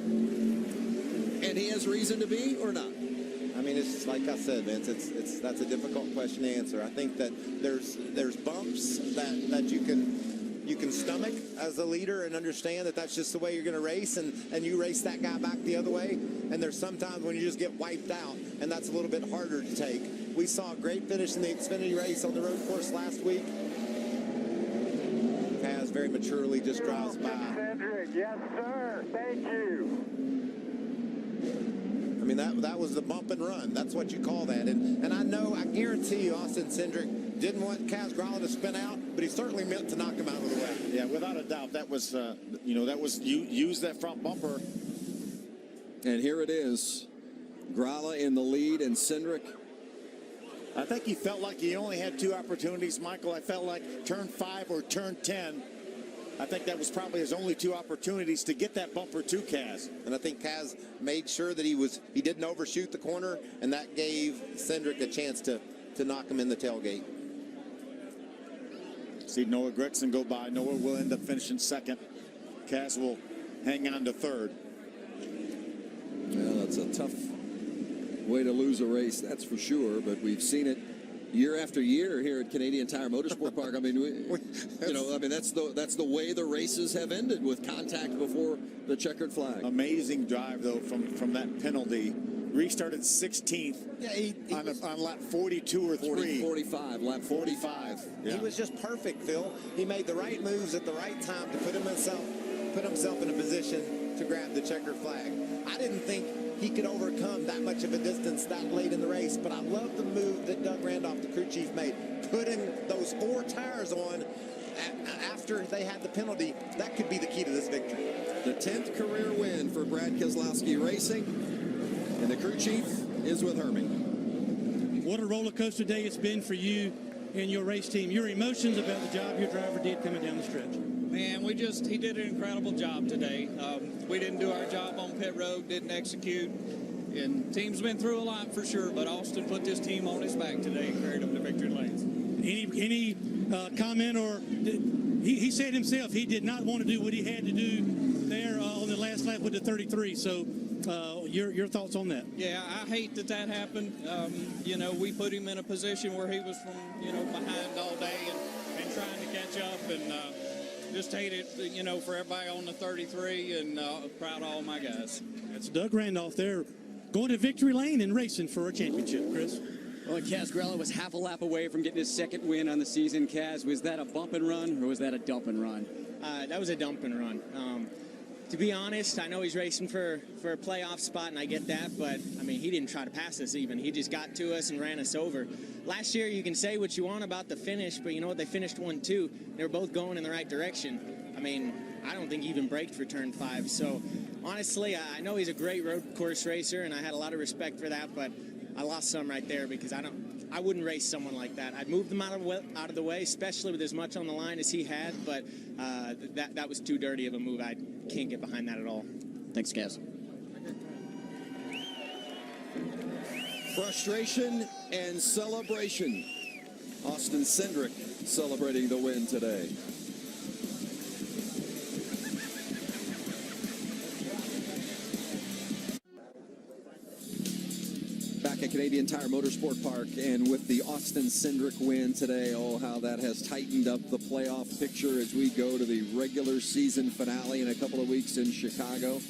And he has reason to be, or not? I mean, it's like I said, Vince. That's a difficult question to answer. I think that there's bumps that you can stomach as a leader and understand that that's just the way you're going to race, and you race that guy back the other way. And there's sometimes when you just get wiped out, and that's a little bit harder to take. We saw a great finish in the Xfinity race on the road course last week. Kaz very maturely just drives by. Yes, sir. Thank you. I mean, that was the bump and run. That's what you call that. And I guarantee you, Austin Cindric didn't want Kaz Grala to spin out, but he certainly meant to knock him out of the way. Yeah, without a doubt, that was use that front bumper. And here it is, Grala in the lead, and Cindric. I think he felt like he only had two opportunities, Michael. I felt like turn 5 or turn 10. I think that was probably his only two opportunities to get that bumper to Kaz. And I think Kaz made sure that he didn't overshoot the corner, and that gave Cindric a chance to knock him in the tailgate. See Noah Gregson go by. Noah will end up finishing second. Kaz will hang on to third. Well, that's a tough way to lose a race, that's for sure, but we've seen it year after year here at Canadian Tire Motorsport Park. I mean, that's the way the races have ended, with contact before the checkered flag. Amazing drive though from that penalty. Restarted 16th. Yeah, on lap 42 or 45, lap 45. Yeah. He was just perfect, Phil. He made the right moves at the right time to put himself in a position to grab the checkered flag. I didn't think he could overcome that much of a distance that late in the race, but I love the move that Doug Randolph, the crew chief, made. Putting those 4 tires on after they had the penalty, that could be the key to this victory. The 10th career win for Brad Keselowski Racing, and the crew chief is with Hermie. What a roller coaster day it's been for you and your race team. Your emotions about the job your driver did coming down the stretch. Man, he did an incredible job today. We didn't do our job on pit road, didn't execute, and team's been through a lot for sure, but Austin put this team on his back today and carried them to victory lanes. Any comment, or he said himself he did not want to do what he had to do there on the last lap with the 33, so your thoughts on that? Yeah, I hate that happened. We put him in a position where he was behind all day and trying to catch up, and just hate it, for everybody on the 33, and proud of all my guys. That's Doug Randolph there, going to victory lane and racing for a championship, Chris. Well, Kaz Grala was half a lap away from getting his second win on the season. Kaz, was that a bump and run, or was that a dump and run? That was a dump and run. To be honest, I know he's racing for a playoff spot, and I get that, but, I mean, he didn't try to pass us even. He just got to us and ran us over. Last year, you can say what you want about the finish, but you know what? They finished 1-2. They were both going in the right direction. I mean, I don't think he even braked for turn 5. So, honestly, I know he's a great road course racer, and I had a lot of respect for that, but I lost some right there because I wouldn't race someone like that. I'd move them out of the way, especially with as much on the line as he had, but that was too dirty of a move. I can't get behind that at all. Thanks, Kaz. Frustration and celebration. Austin Cindric celebrating the win today. Back at Canadian Tire Motorsport Park, and with the Austin Cindric win today, how that has tightened up the playoff picture as we go to the regular season finale in a couple of weeks in Chicago.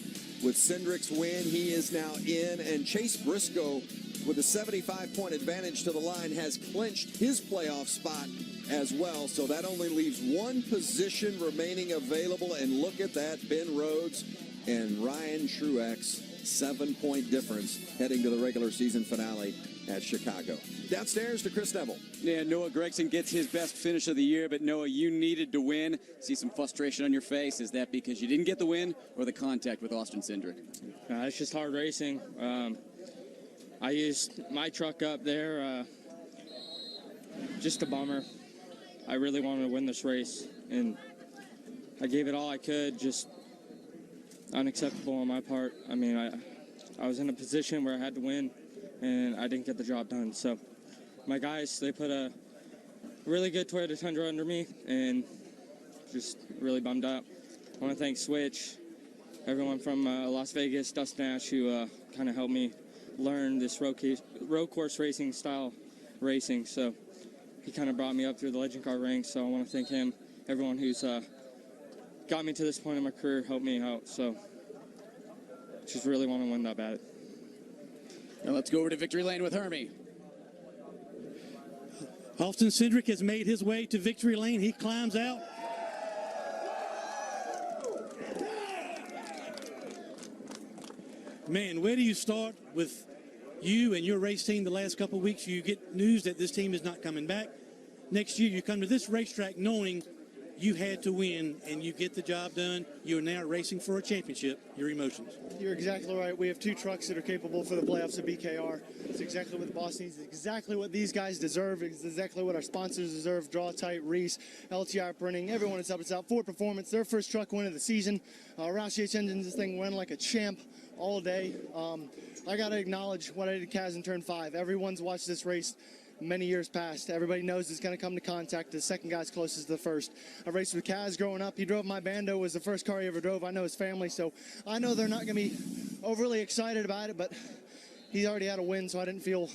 With Cindric's win, he is now in, and Chase Briscoe, with a 75-point advantage to the line, has clinched his playoff spot as well. So that only leaves one position remaining available, and look at that, Ben Rhodes and Ryan Truex 7-point difference heading to the regular season finale at Chicago. Downstairs to Chris Neville. Yeah, Noah Gragson gets his best finish of the year, but Noah, you needed to win. See some frustration on your face. Is that because you didn't get the win or the contact with Austin Cindric? It's just hard racing. I used my truck up there, just a bummer. I really wanted to win this race, and I gave it all I could, just unacceptable on my part. I mean, I was in a position where I had to win, and I didn't get the job done. So my guys, they put a really good Toyota Tundra under me, and just really bummed out. I want to thank Switch, everyone from Las Vegas, Dustin Ash, who kind of helped me learn this road course racing style racing. So he kind of brought me up through the legend car ranks. So I want to thank him, everyone who's got me to this point in my career, helped me out. So just really want to win that bad. Now let's go over to victory lane with Hermie. Austin Cindric has made his way to victory lane. He climbs out. Man, where do you start with you and your race team the last couple of weeks? You get news that this team is not coming back. Next year, you come to this racetrack knowing you had to win, and you get the job done. You're now racing for a championship. Your emotions? You're exactly right. We have two trucks that are capable for the playoffs at BKR. It's exactly what the boss needs. It's exactly what these guys deserve. It's exactly what our sponsors deserve. Draw Tight, Reese, LTI Printing, everyone that's up. It's out. Ford Performance, their first truck win of the season. Roush H Engines, this thing went like a champ all day. I got to acknowledge what I did Kaz in turn 5. Everyone's watched this race many years past. Everybody knows it's going to come to contact. The second guy's closest to the first. I raced with Kaz growing up. He drove my Bando. Was the first car he ever drove. I know his family, so I know they're not going to be overly excited about it, but he already had a win, so I didn't feel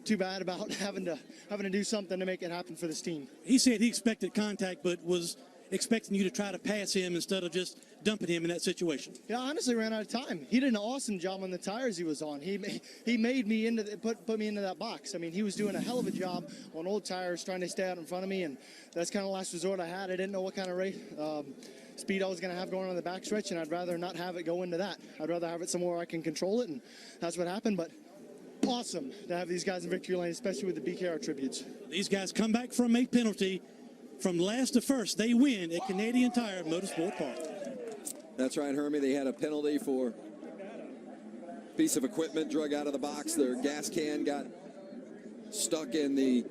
too bad about having to do something to make it happen for this team. He said he expected contact, but was expecting you to try to pass him instead of just dumping him in that situation. Yeah, I honestly ran out of time. He did an awesome job on the tires he was on. He made me put me into that box. I mean, he was doing a hell of a job on old tires, trying to stay out in front of me, and that's kind of the last resort I had. I didn't know what kind of race speed I was going to have going on the backstretch, and I'd rather not have it go into that. I'd rather have it somewhere where I can control it, and that's what happened. But awesome to have these guys in victory lane, especially with the BKR tributes. These guys come back from a penalty. From last to first, they win at Canadian Tire Motorsport Park. That's right, Hermie. They had a penalty for a piece of equipment drug out of the box. Their gas can got stuck in the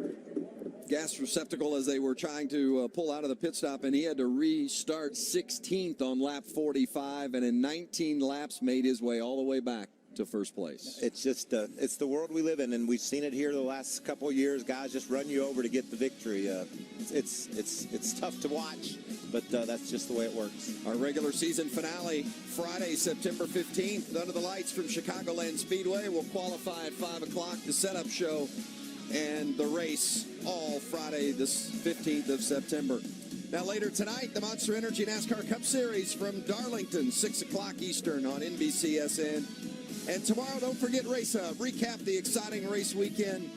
gas receptacle as they were trying to pull out of the pit stop, and he had to restart 16th on lap 45, and in 19 laps made his way all the way back to first place. It's just it's the world we live in, and we've seen it here the last couple of years. Guys just run you over to get the victory. It's tough to watch, but that's just the way it works. Our regular season finale Friday, September 15th, under the lights from Chicagoland Speedway. We'll qualify at 5 o'clock. The setup show and the race all Friday, this 15th of September. Now later tonight, the Monster Energy NASCAR Cup Series from Darlington, 6 o'clock Eastern on NBCSN. And tomorrow, don't forget Race Hub. Recap the exciting race weekend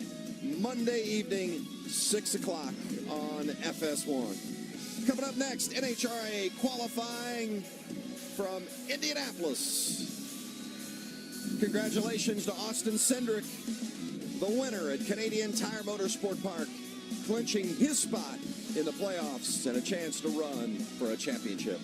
Monday evening, 6 o'clock on FS1. Coming up next, NHRA qualifying from Indianapolis. Congratulations to Austin Cindric, the winner at Canadian Tire Motorsport Park, clinching his spot in the playoffs and a chance to run for a championship.